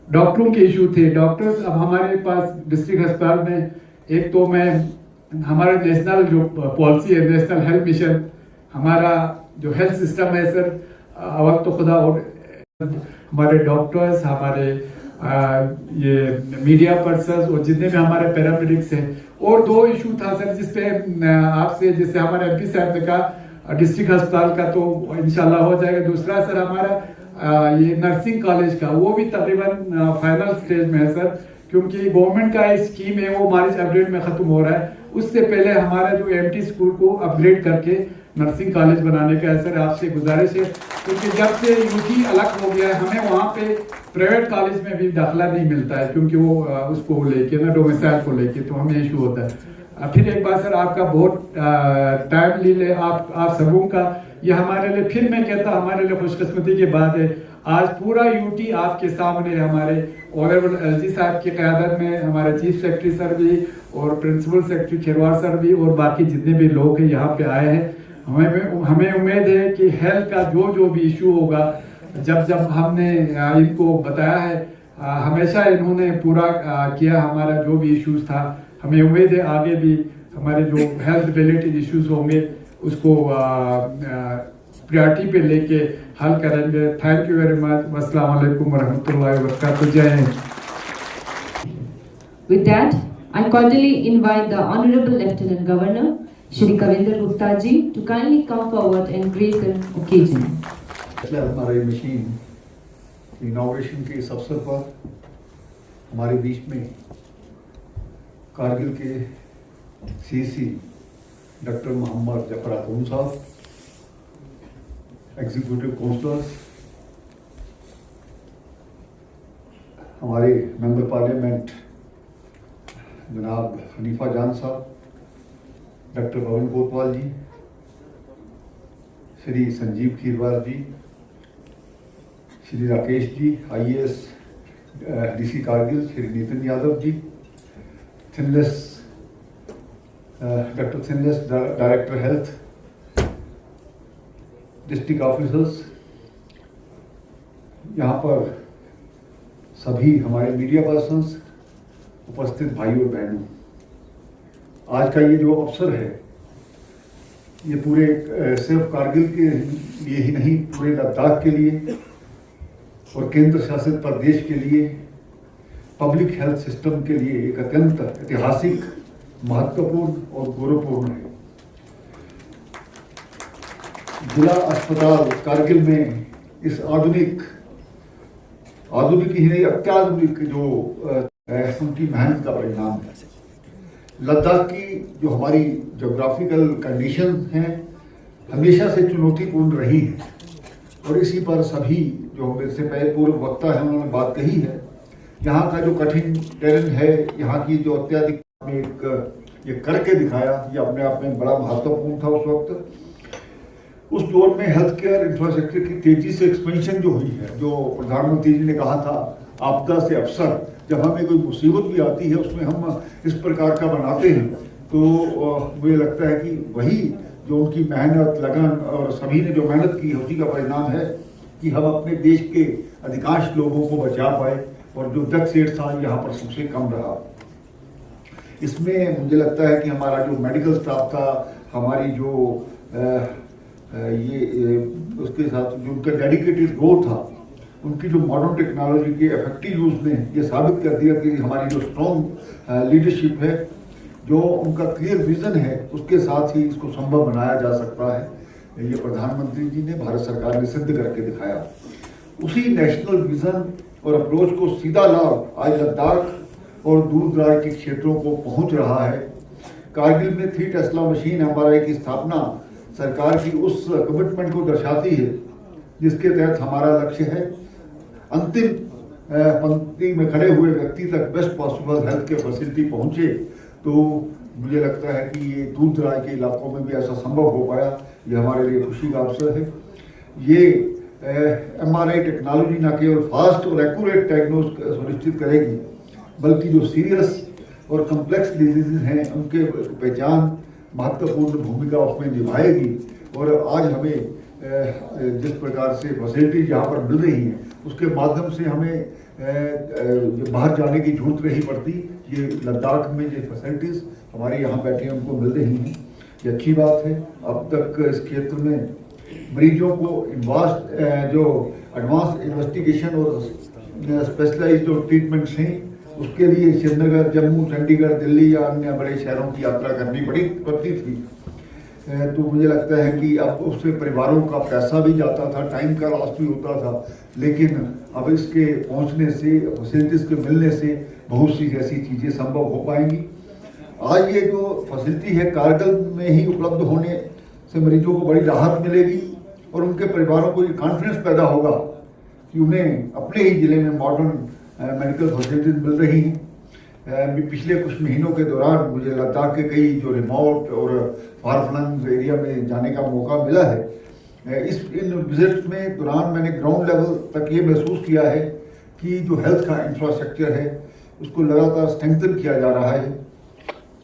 डॉक्टरों के इशू थे। डॉक्टर्स अब हमारे पास डिस्ट्रिक्ट अस्पताल में, एक तो मैं हमारा नेशनल जो पॉलिसी है, नेशनल हेल्थ मिशन, हमारा जो हेल्थ सिस्टम है सर, अवल तो खुदा और हमारे डॉक्टर्स, हमारे ये मीडिया पर्सन्स और जितने भी हमारे पैरामेडिक्स हैं। और 2 इशू था सर जिसपे आपसे, जैसे हमारे एमपी साहब ने कहा डिस्ट्रिक्ट अस्पताल का तो इंशाल्लाह हो जाएगा। दूसरा सर हमारा ये नर्सिंग कॉलेज का, वो भी तकरीबन फाइनल स्टेज में है सर, क्योंकि गवर्नमेंट का स्कीम है वो मार्च अप्रैल में खत्म हो रहा है। उससे पहले हमारा जो एमटी स्कूल को अपग्रेड करके नर्सिंग कॉलेज बनाने का है सर, आपसे गुजारिश है, क्योंकि जब से यूटी अलग हो गया है हमें वहाँ पे प्राइवेट कॉलेज में भी दाखिला नहीं मिलता है, क्योंकि वो उसको लेके ना डोमिसाइल को लेके, तो हमें इशू होता है। फिर एक बार सर आपका बहुत टाइम ले ले आप सबों का, ये हमारे लिए, फिर मैं कहता हमारे लिए खुशकिस्मती की बात है। आज पूरा यूटी आपके सामने है, हमारे ऑनरेबल एलजी साहब की क़यादत में, हमारे चीफ सेक्रेटरी सर भी और प्रिंसिपल सेक्रेटरी खिरवार सर भी और बाकी जितने भी लोग हैं यहाँ पे आए हैं। हमें उम्मीद है कि हेल्थ का जो भी इशू होगा, जब हमने इनको बताया है, हमेशा इन्होंने पूरा किया हमारा जो भी इश्यूज था। हमें उम्मीद है आगे भी हमारे जो हेल्थ रिलेटेड इश्यूज होंगे उसको प्रायोरिटी पे लेके हल करेंगे। Thank you very much. अस्सलाम वालेकुम वरहमतुल्लाहि वबरकातुहू। जय Hind. With that, I cordially invite the Honorable Lieutenant Governor, Shri Kavinder Gupta ji, to kindly come forward and grace the occasion. हमारे मशीन इनॉग्रेशन के इस अवसर पर हमारे बीच में कारगिल के CC doctor Mohammad Zafar Khatoon sahab, executive councillors, हमारे मेंबर पार्लियामेंट जनाब Hanifa Jan sahab, doctor Pawan Kotwal ji, Shri Sanjeev Khirwar ji, Shri Rakesh ji IAS DC Kargil, Shri Nitin Yadav ji, doctor Thinles director health, district officers, यहाँ पर सभी हमारे मीडिया पर्सन्स, उपस्थित भाई और बहनों, आज का ये जो अवसर है ये पूरे सिर्फ कारगिल के लिए ही नहीं, पूरे लद्दाख के लिए और केंद्र शासित प्रदेश के लिए, पब्लिक हेल्थ सिस्टम के लिए एक अत्यंत ऐतिहासिक, महत्वपूर्ण और गौरवपूर्ण है। जिला अस्पताल कारगिल में इस आधुनिक ही नहीं, अत्याधुनिक जो उनकी मेहनत का परिणाम है। लद्दाख की जो हमारी जोग्राफिकल कंडीशन हैं हमेशा से चुनौतीपूर्ण रही है, और इसी पर सभी जो मेरे से पहले पूर्व वक्ता है उन्होंने बात कही है। यहाँ का जो कठिन टेरेन है, यहाँ की जो अत्याधिक ये करके दिखाया, ये अपने आप में बड़ा महत्वपूर्ण था उस वक्त। उस दौर में हेल्थ केयर इंफ्रास्ट्रक्चर की तेजी से एक्सपेंशन जो हुई है, जो प्रधानमंत्री जी ने कहा था आपदा से अवसर, जब हमें कोई मुसीबत भी आती है उसमें हम इस प्रकार का बनाते हैं, तो मुझे लगता है कि वही जो उनकी मेहनत, लगन और सभी ने जो मेहनत की है उसी का परिणाम है कि हम अपने देश के अधिकांश लोगों को बचा पाए, और जो डेथ रेट था यहाँ पर सबसे कम रहा। इसमें मुझे लगता है कि हमारा जो मेडिकल स्टाफ था, हमारी जो उसके साथ जो उनका डेडिकेटेड रोल था, उनकी जो मॉडर्न टेक्नोलॉजी के इफेक्टिव यूज़ ने ये साबित कर दिया कि हमारी जो स्ट्रॉन्ग लीडरशिप है, जो उनका क्लियर विजन है, उसके साथ ही इसको संभव बनाया जा सकता है। ये प्रधानमंत्री जी ने, भारत सरकार ने सिद्ध करके दिखाया। उसी नेशनल विजन और अप्रोच को सीधा लाभ आज लद्दाख और दूर दराज के क्षेत्रों को पहुंच रहा है। कारगिल में 3 टेस्ला मशीन MRI की स्थापना सरकार की उस कमिटमेंट को दर्शाती है जिसके तहत हमारा लक्ष्य है अंतिम पंक्ति में खड़े हुए व्यक्ति तक best possible health care facility पहुंचे। तो मुझे लगता है कि ये दूर दराज के इलाकों में भी ऐसा संभव हो पाया, ये हमारे लिए खुशी का अवसर है। ये MRI टेक्नोलॉजी न केवल फास्ट और एक्यूरेट डायग्नोज सुनिश्चित करेगी, बल्कि जो सीरियस और कम्प्लेक्स डिजीज हैं उनके पहचान महत्वपूर्ण भूमिका उसमें निभाएगी। और आज हमें जिस प्रकार से फैसिलिटीज यहाँ पर मिल रही हैं उसके माध्यम से हमें बाहर जाने की जरूरत नहीं पड़ती। ये लद्दाख में जो फैसिलिटीज हमारे यहाँ बैठे उनको मिल रही हैं, ये अच्छी बात है। अब तक इस क्षेत्र में मरीजों को जो एडवांस इन्वेस्टिगेशन और स्पेशलाइज्ड जो ट्रीटमेंट्स हैं उसके लिए श्रीनगर, जम्मू, चंडीगढ़, दिल्ली या अन्य बड़े शहरों की यात्रा करनी पड़ती थी। तो मुझे लगता है कि अब उससे परिवारों का पैसा भी जाता था, टाइम का लॉस भी होता था, लेकिन अब इसके पहुंचने से, फैसिलिटीज के मिलने से बहुत सी ऐसी चीज़ें संभव हो पाएंगी। आज ये जो फैसिलिटी है कारगिल में ही उपलब्ध होने से मरीजों को बड़ी राहत मिलेगी और उनके परिवारों को ये कॉन्फिडेंस पैदा होगा कि उन्हें अपने ही ज़िले में मॉडर्न मेडिकल फैसिलिटीज मिल रही हैं। पिछले कुछ महीनों के दौरान मुझे लद्दाख के कई जो रिमोट और फार फ्लंग एरिया में जाने का मौका मिला है। इन विजिट्स में दौरान मैंने ग्राउंड लेवल तक ये महसूस किया है कि जो हेल्थ का इंफ्रास्ट्रक्चर है उसको लगातार स्ट्रेंथन किया जा रहा है,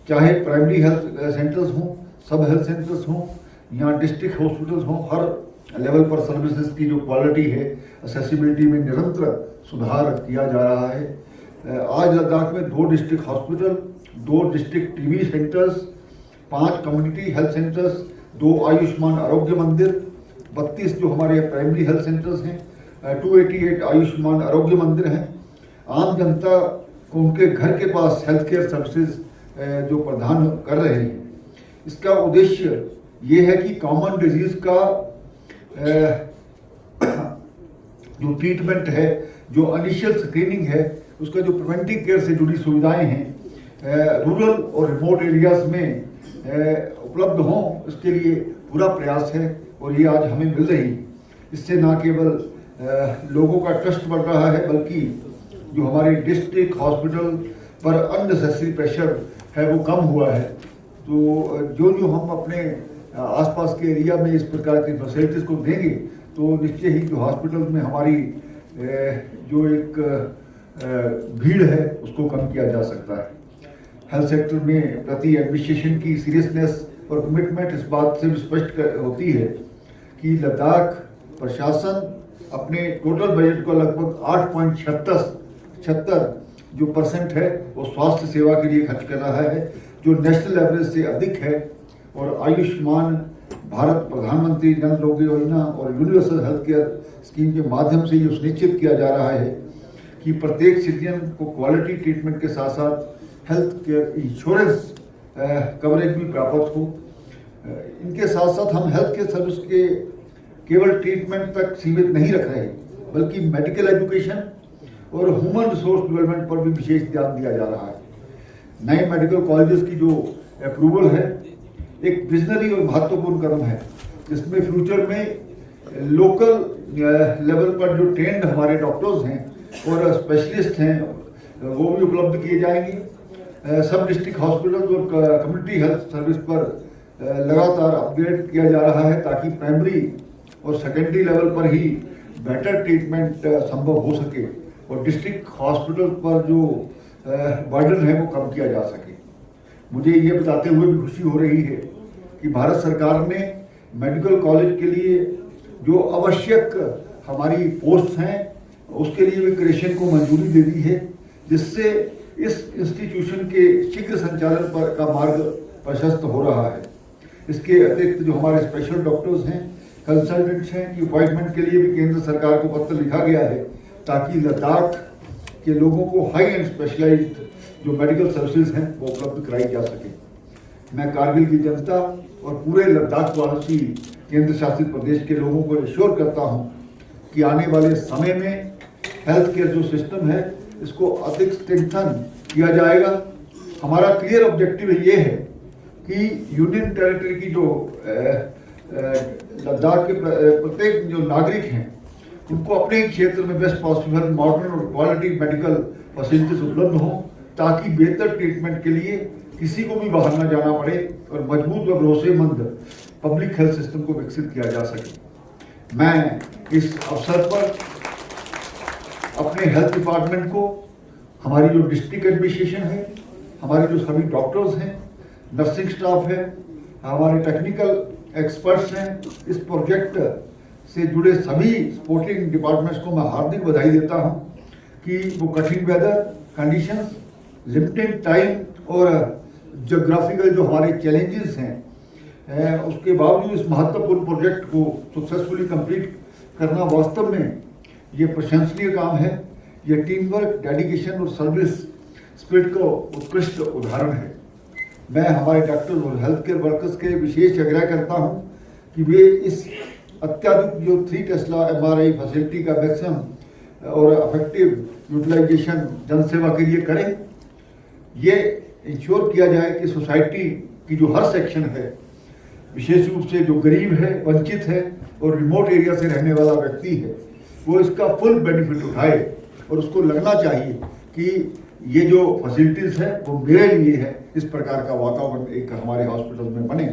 चाहे प्राइमरी हेल्थ सेंटर्स हों, सब हेल्थ सेंटर्स हों या डिस्ट्रिक्ट हॉस्पिटल्स हों, हर लेवल पर सर्विसेज की जो क्वालिटी है, एक्सेसिबिलिटी में निरंतर सुधार किया जा रहा है। आज लद्दाख में 2 district hospital, 2 district TB centres, 5 community health centres, 2 Ayushman आरोग्य मंदिर, 32 जो हमारे प्राइमरी हेल्थ सेंटर्स हैं, 288 आयुष्मान आरोग्य मंदिर हैं। आम जनता को उनके घर के पास हेल्थ केयर सर्विसेज जो प्रदान कर रहे हैं, इसका उद्देश्य ये है कि कॉमन डिजीज का जो ट्रीटमेंट है, जो इनिशियल स्क्रीनिंग है, उसका जो प्रिवेंटिव केयर से जुड़ी सुविधाएं हैं रूरल और रिमोट एरियाज में उपलब्ध हों, इसके लिए पूरा प्रयास है और ये आज हमें मिल रही है। इससे न केवल लोगों का ट्रस्ट बढ़ रहा है, बल्कि जो हमारे डिस्ट्रिक्ट हॉस्पिटल पर अननेसेसरी प्रेशर है वो कम हुआ है। तो जो हम अपने आसपास के एरिया में इस प्रकार की फैसिलिटीज़ को देंगे तो निश्चय ही जो हॉस्पिटल में हमारी जो एक भीड़ है उसको कम किया जा सकता है। हेल्थ सेक्टर में प्रति एडमिनिस्ट्रेशन की सीरियसनेस और कमिटमेंट इस बात से भी स्पष्ट होती है कि लद्दाख प्रशासन अपने टोटल बजट को लगभग 8.76 जो % है वो स्वास्थ्य सेवा के लिए खर्च कर रहा है, जो नेशनल एवरेज से अधिक है। और आयुष्मान भारत प्रधानमंत्री जन आरोग्य योजना और यूनिवर्सल हेल्थ केयर स्कीम के माध्यम से ये सुनिश्चित किया जा रहा है कि प्रत्येक सिटीजन को क्वालिटी ट्रीटमेंट के साथ साथ हेल्थ केयर इंश्योरेंस कवरेज भी प्राप्त हो। इनके साथ साथ हम हेल्थ केयर सर्विस के केवल ट्रीटमेंट तक सीमित नहीं रख रहे, बल्कि मेडिकल एजुकेशन और ह्यूमन रिसोर्स डेवलपमेंट पर भी विशेष ध्यान दिया जा रहा है। नए मेडिकल कॉलेजेस की जो अप्रूवल है एक विजनरी और महत्वपूर्ण कदम है, जिसमें फ्यूचर में लोकल लेवल पर जो ट्रेंड हमारे डॉक्टर्स हैं और स्पेशलिस्ट हैं वो भी उपलब्ध किए जाएंगे। सब डिस्ट्रिक्ट हॉस्पिटल्स और कम्युनिटी हेल्थ सर्विस पर लगातार अपग्रेड किया जा रहा है ताकि प्राइमरी और सेकेंडरी लेवल पर ही बेटर ट्रीटमेंट संभव हो सके और डिस्ट्रिक्ट हॉस्पिटल पर जो बर्डन है वो कम किया जा सके। मुझे ये बताते हुए भी खुशी हो रही है कि भारत सरकार ने मेडिकल कॉलेज के लिए जो आवश्यक हमारी पोस्ट हैं उसके लिए भी क्रिएशन को मंजूरी दे दी है, जिससे इस इंस्टीट्यूशन के शीघ्र संचालन पर का मार्ग प्रशस्त हो रहा है। इसके अतिरिक्त जो हमारे स्पेशल डॉक्टर्स हैं, कंसल्टेंट्स हैं की अपॉइंटमेंट के लिए भी केंद्र सरकार को पत्र लिखा गया है ताकि लद्दाख के लोगों को हाई एंड स्पेशलाइज्ड जो मेडिकल सर्विसेज हैं वो उपलब्ध कराई जा सके। मैं कारगिल की जनता और पूरे लद्दाख वासी केंद्र शासित प्रदेश के लोगों को एश्योर करता हूँ कि आने वाले समय में हेल्थ केयर जो सिस्टम है इसको अधिक स्ट्रेंथन किया जाएगा। हमारा क्लियर ऑब्जेक्टिव ये है कि यूनियन टेरिटरी की जो लद्दाख के प्रत्येक जो नागरिक हैं उनको अपने ही क्षेत्र में बेस्ट पॉसिबल मॉडर्न और क्वालिटी मेडिकल फैसिलिटीज उपलब्ध हों, ताकि बेहतर ट्रीटमेंट के लिए किसी को भी बाहर ना जाना पड़े और मजबूत व भरोसेमंद पब्लिक हेल्थ सिस्टम को विकसित किया जा सके। मैं इस अवसर पर अपने हेल्थ डिपार्टमेंट को, हमारी जो डिस्ट्रिक्ट एडमिनिस्ट्रेशन है, हमारे जो सभी डॉक्टर्स हैं, नर्सिंग स्टाफ है, हमारे टेक्निकल एक्सपर्ट्स हैं, इस प्रोजेक्ट से जुड़े सभी सपोर्टिंग डिपार्टमेंट्स को मैं हार्दिक बधाई देता हूं कि वो कठिन वेदर कंडीशंस, लिमिटेड टाइम और ज्योग्राफिकल जो हमारे चैलेंजेस हैं उसके बावजूद इस महत्वपूर्ण प्रोजेक्ट को सक्सेसफुली कंप्लीट करना वास्तव में ये प्रशंसनीय काम है। ये टीम वर्क, डेडिकेशन और सर्विस स्पिरिट का उत्कृष्ट उदाहरण है। मैं हमारे डॉक्टर और हेल्थ केयर वर्कर्स के विशेष आग्रह करता हूं कि वे इस अत्याधुनिक जो 3 टेस्ला MRI फैसिलिटी का मैक्सिमम और इफेक्टिव यूटिलाइजेशन जनसेवा के लिए करें। ये इंश्योर किया जाए कि सोसाइटी की जो हर सेक्शन है, विशेष रूप से जो गरीब है, वंचित है और रिमोट एरिया से रहने वाला व्यक्ति है, वो इसका फुल बेनिफिट उठाए और उसको लगना चाहिए कि ये जो फैसिलिटीज है वो मेरे लिए है। इस प्रकार का वातावरण एक हमारे हॉस्पिटल में बने।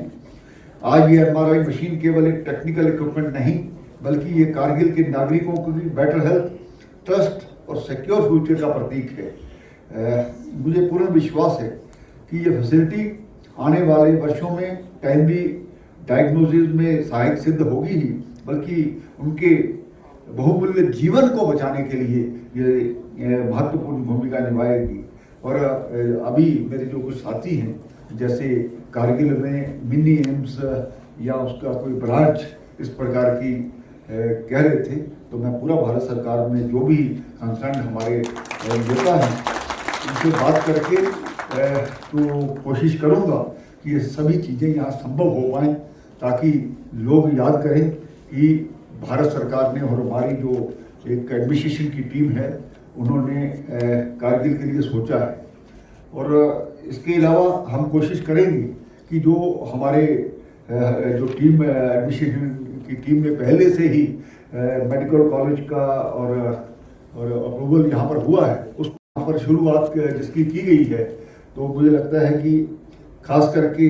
आज ये MRI मशीन केवल एक टेक्निकल इक्विपमेंट नहीं, बल्कि ये कारगिल के नागरिकों को भी बेटर हेल्थ, ट्रस्ट और सिक्योर फ्यूचर का प्रतीक है। मुझे पूर्ण विश्वास है कि ये फैसिलिटी आने वाले वर्षों में टाइमली डायग्नोसिस में सहायक सिद्ध होगी ही, बल्कि उनके बहुमूल्य जीवन को बचाने के लिए ये महत्वपूर्ण भूमिका निभाएगी। और अभी मेरे जो कुछ साथी हैं, जैसे कारगिल में मिनी एम्स या उसका कोई ब्रांच इस प्रकार की कह रहे थे, तो मैं पूरा भारत सरकार में जो भी कंसर्न हमारे नेता हैं उनसे बात करके तो कोशिश करूंगा कि ये सभी चीज़ें यहाँ संभव हो पाएँ, ताकि लोग याद करें कि भारत सरकार ने और हमारी जो एक एडमिनिस्ट्रेशन की टीम है उन्होंने कारगिल के लिए सोचा है। और इसके अलावा हम कोशिश करेंगे कि जो हमारे जो टीम एडमिनिस्ट्रेशन की टीम ने पहले से ही मेडिकल कॉलेज का और अप्रूवल यहाँ पर हुआ है, उस यहाँ पर शुरुआत जिसकी की गई है, तो मुझे लगता है कि खास करके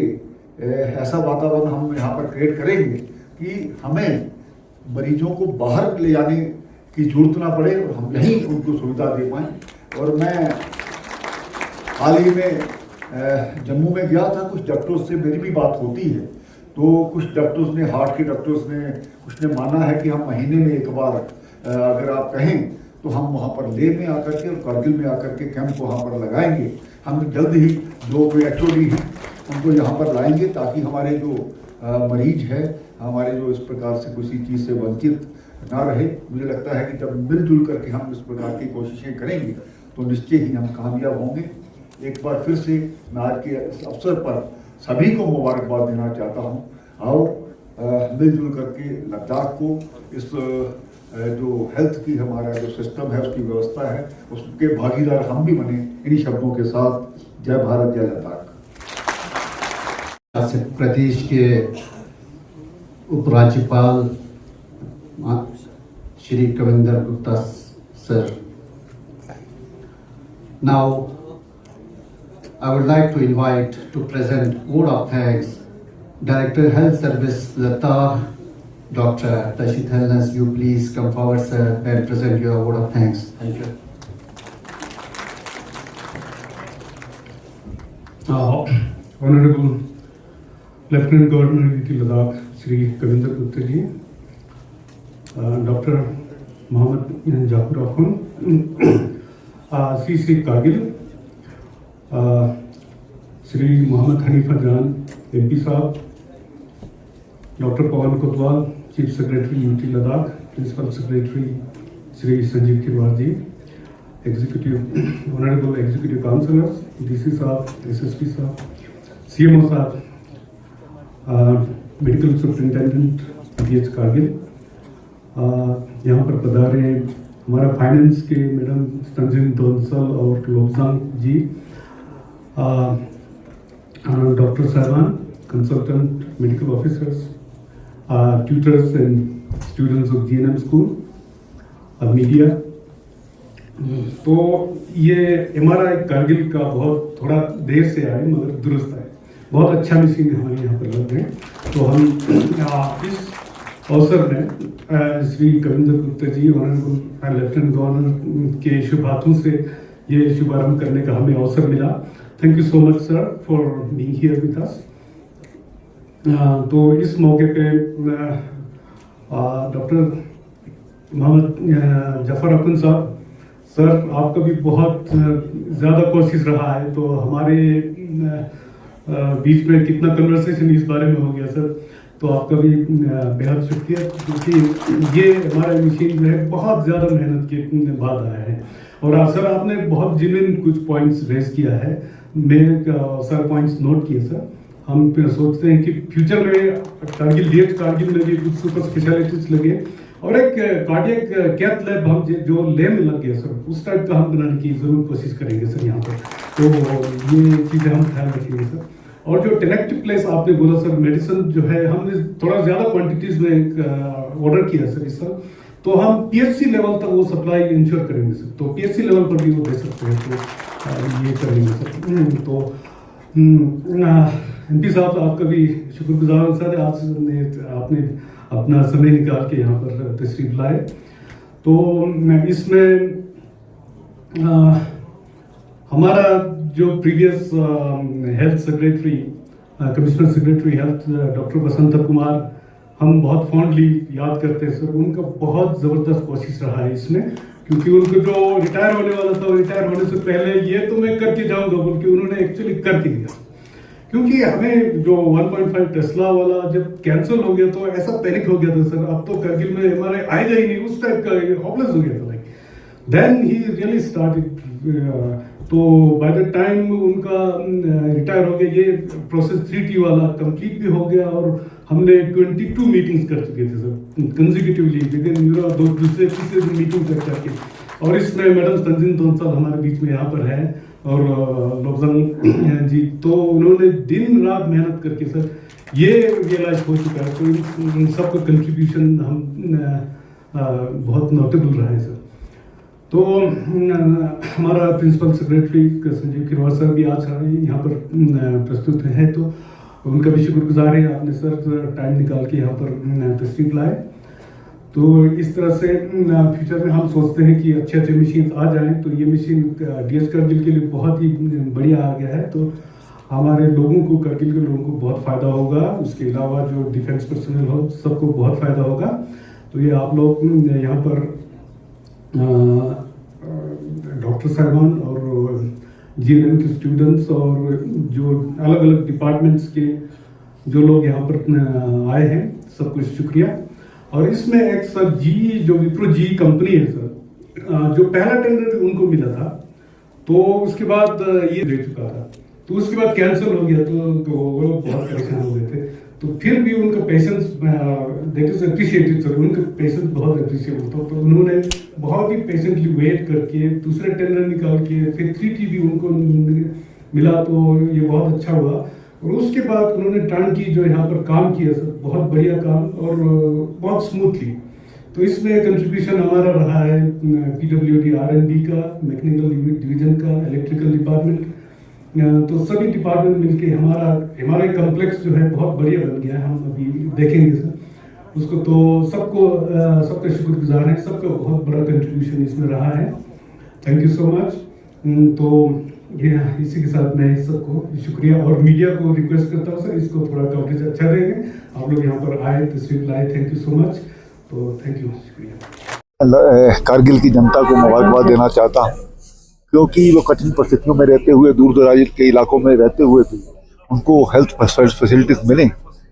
ऐसा वातावरण हम यहाँ पर क्रिएट करेंगे कि हमें मरीजों को बाहर ले जाने की जरूरत ना पड़े और हम यहीं उनको सुविधा दे पाएँ। और मैं हाल ही में जम्मू में गया था, कुछ डॉक्टर्स से मेरी भी बात होती है, तो कुछ डॉक्टर्स ने, हार्ट के डॉक्टर्स ने, कुछ ने माना है कि हम महीने में एक बार अगर आप कहें तो हम वहाँ पर लेह में आकर के और कारगिल में आकर के कैंप वहाँ पर लगाएंगे। हम जल्द ही जो HOD हैं उनको यहाँ पर लाएंगे, ताकि हमारे जो मरीज है, हमारे जो इस प्रकार से किसी चीज़ से वंचित ना रहे। मुझे लगता है कि जब मिलजुल करके हम इस प्रकार की कोशिशें करेंगे तो निश्चय ही हम कामयाब होंगे। एक बार फिर से मैं आज के इस अवसर पर सभी को मुबारकबाद देना चाहता हूँ। आओ मिलजुल करके लद्दाख को इस जो हेल्थ की हमारा जो सिस्टम है, उसकी व्यवस्था है, उसके भागीदार हम भी बने। इन्हीं शब्दों के साथ जय भारत, जय लद्दाख। प्रदेश के उपराज्यपाल Shri Kavinder Gupta sir, now I would like to invite to present vote of thanks Director Health Service Ladakh, Dr. Tashit Helnas. You please come forward, sir, and present your vote of thanks. Thank you. Honorable Lieutenant Governor UT Ladakh Shri Kavinder Gupta ji, Dr. Mohammad Jafar Akhund, Shri Kargil, Shri Mohammad Hanifa Jan MP Sahab, Dr. Pawan Kotwal, Chief Secretary UT Ladakh, Principal Secretary Shri Sanjeev Kirwar ji, Honorable Executive Councillors, DC Sahab, SSP Sahab, CMO Sahab, Medical Superintendent DH Kargil. यहाँ पर पधारे हमारा फाइनेंस के मैडम तंजीम दोनसल और लोबजांग जी, डॉक्टर साहबान, consultant medical officers, tutors and students of GNM school, media. तो ये MRI कारगिल का बहुत थोड़ा देर से आए मगर दुरुस्त आए, बहुत अच्छा मशीन हमारे यहाँ पर लग रहे हैं। तो हम इस अवसर में Shri Kavinder Gupta ji, honourable lieutenant governor के शुभ हाथों से ये शुभारंभ करने का हमें अवसर मिला। Thank you so much sir for being here with us. तो इस मौके पे डॉक्टर मोहम्मद जफर अकुन साहब, सर आपका भी बहुत ज़्यादा कोशिश रहा है, तो हमारे बीच में कितना कन्वर्सेशन इस बारे में हो गया सर, तो आपका भी बेहद शुक्रिया, क्योंकि ये हमारा मशीन जो है बहुत ज़्यादा मेहनत के बाद आया है। और सर आपने बहुत जिन्हें कुछ पॉइंट्स रेज किया है, मैं सर पॉइंट्स नोट किए सर। हम सोचते हैं कि फ्यूचर में कारगिल DH कारगिल में भी कुछ सुपर स्पेशलिटीज लगे और एक कार्डियक कैथ लैब हम जो ले में लग गया सर, उस टाइप का हम बनाने की जरूर कोशिश करेंगे सर यहाँ पर। तो ये चीज़ें हम ख्याल रखेंगे सर। और जो टेनेक्टिव प्लेस आपने बोला सर, मेडिसिन जो है हमने थोड़ा ज़्यादा क्वांटिटीज में ऑर्डर किया सर इस साल, तो हम PHC लेवल तक वो सप्लाई इंश्योर करेंगे सर। तो PHC लेवल पर भी वो दे सकते हैं, तो ये करेंगे सर। तो MP साहब आपका भी शुक्रगुजार हूँ सर, आपने अपना समय निकाल के यहाँ पर तशरीफ लाए। तो इसमें हमारा जो previous health secretary, commissioner secretary health doctor Basant Kumar, हम बहुत फॉन्डली याद करते हैं सर। उनका बहुत ज़बरदस्त कोशिश रहा है इसमें, क्योंकि उनको जो रिटायर होने वाला था, रिटायर होने से पहले ये तो मैं करके जाऊंगा बोल के उन्होंने एक्चुअली करके दिया। क्योंकि हमें जो 1.5 टेस्ला वाला जब कैंसिल हो गया तो ऐसा पैनिक हो गया था सर, अब तो कारगिल में MRI आएगा ही नहीं, उस टाइप का हॉपलेस हो गया था। Like then he really started. तो बाय द टाइम उनका रिटायर हो गया, ये प्रोसेस 3T वाला कंप्लीट भी हो गया और हमने 22 मीटिंग्स कर चुके थे सर कंसेक्यूटिवली, दूसरे तीसरे दिन मीटिंग कर करके। और इसमें मैडम तंजीम दोनसल हमारे बीच में यहाँ पर है और लोबजांग जी, तो उन्होंने दिन रात मेहनत करके सर ये रियलाइज हो चुका है। तो इन सबका कंट्रीब्यूशन हम बहुत नोटेबल रहा है सर। तो हमारा प्रिंसिपल सेक्रेटरी संजीव किरवार सर भी आज यहाँ पर प्रस्तुत हैं, तो उनका भी शुक्रगुजार है, आपने सर टाइम निकाल के यहाँ पर तशरीफ लाए। तो इस तरह से फ्यूचर में हम सोचते हैं कि अच्छे अच्छे मशीन आ जाएं, तो ये मशीन DH कारगिल के लिए बहुत ही बढ़िया आ गया है। तो हमारे लोगों को, कारगिल के लोगों को बहुत फ़ायदा होगा, उसके अलावा जो डिफेंस पर्सनल हो सबको बहुत फ़ायदा होगा। तो ये आप लोग यहाँ पर डॉक्टर साहबान और GNM के स्टूडेंट्स और जो अलग अलग डिपार्टमेंट्स के जो लोग यहाँ पर आए हैं, सबको शुक्रिया। और इसमें एक सर जो विप्रो GE कंपनी है सर, जो पहला टेंडर उनको मिला था, तो उसके बाद ये दे चुका था, तो उसके बाद कैंसिल हो गया, तो वो लोग बहुत परेशान हो गए थे। तो फिर भी उनका patience that is appreciated sir, उनका पेशेंस बहुत अप्रिशिएबल था। तो उन्होंने बहुत ही पेशेंटली वेट करके दूसरे टेंडर निकाल के फिर 3T भी उनको मिला, तो ये बहुत अच्छा हुआ। और उसके बाद उन्होंने टर्नकी जो यहाँ पर काम किया सर, बहुत बढ़िया काम और बहुत स्मूथली। तो इसमें कंट्रीब्यूशन हमारा रहा है PWD R&D का, मैकेनिकल डिवीजन का, इलेक्ट्रिकल डिपार्टमेंट, तो सभी डिपार्टमेंट मिलके हमारे कॉम्प्लेक्स जो है बहुत बढ़िया बन गया है। हम अभी देखेंगे सर उसको, तो सबका शुक्रगुजार है, सबका बहुत बड़ा कंट्रीब्यूशन इसमें रहा है। Thank you so much. तो ये इसी के साथ मैं सबको शुक्रिया और मीडिया को रिक्वेस्ट करता हूँ सर, इसको थोड़ा कवरेज अच्छा देंगे, आप लोग यहाँ पर आए, तशरीफ लाए, थैंक यू सो मच। तो थैंक यू, शुक्रिया। कारगिल की जनता को मुबारकबाद देना चाहता हूँ, क्योंकि वो कठिन परिस्थितियों में रहते हुए, दूर दराज के इलाकों में रहते हुए भी उनको हेल्थ फैसिलिटीज़ मिलें,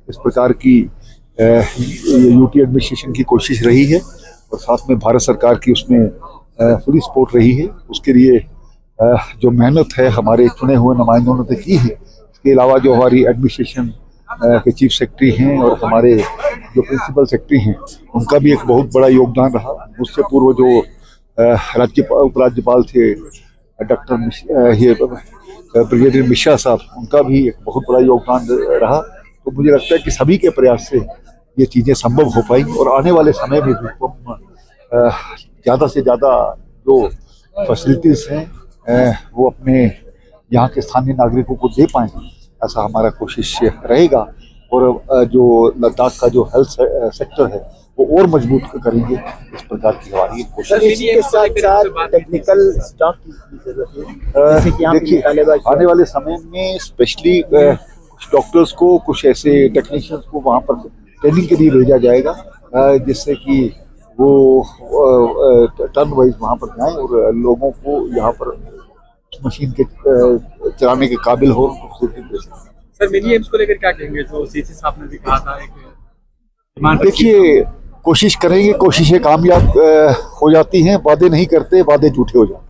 इस प्रकार की UT एडमिनिस्ट्रेशन की कोशिश रही है और साथ में भारत सरकार की उसमें पूरी सपोर्ट रही है। उसके लिए जो मेहनत है हमारे चुने हुए नुमाइंदों ने की है, इसके अलावा जो हमारी एडमिनिस्ट्रेशन के चीफ सेक्रेटरी हैं और हमारे जो प्रिंसिपल सेक्रेटरी हैं उनका भी एक बहुत बड़ा योगदान रहा। उससे पूर्व जो उपराज्यपाल थे डॉक्टर ब्रिगेडियर मिश्रा साहब, उनका भी एक बहुत बड़ा योगदान रहा। तो मुझे लगता है कि सभी के प्रयास से ये चीज़ें संभव हो पाई और आने वाले समय में भी हम ज़्यादा से ज़्यादा जो फैसिलिटीज़ हैं वो अपने यहाँ के स्थानीय नागरिकों को दे पाएँ, ऐसा हमारा कोशिश रहेगा। और जो लद्दाख का जो हेल्थ सेक्टर है वो और मजबूत करेंगे, इस प्रकार की हमारी कोशिश। के साथ टेक्निकल स्टाफ की जरूरत है। देखिए आने वाले समय में स्पेशली कुछ डॉक्टर्स को, कुछ ऐसे टेक्नीशियंस को वहाँ पर ट्रेनिंग के लिए भेजा जाएगा, जिससे कि वो टर्न वाइज वहाँ पर जाएं और लोगों को यहाँ पर मशीन के चलाने के काबिल हो। सर मिनी एम्स को लेकर क्या कहेंगे, जो सीसी साहब ने भी कहा था एक देखिए कोशिश करेंगे, कोशिशें कामयाब हो जाती हैं, वादे नहीं करते, वादे झूठे हो जाते हैं।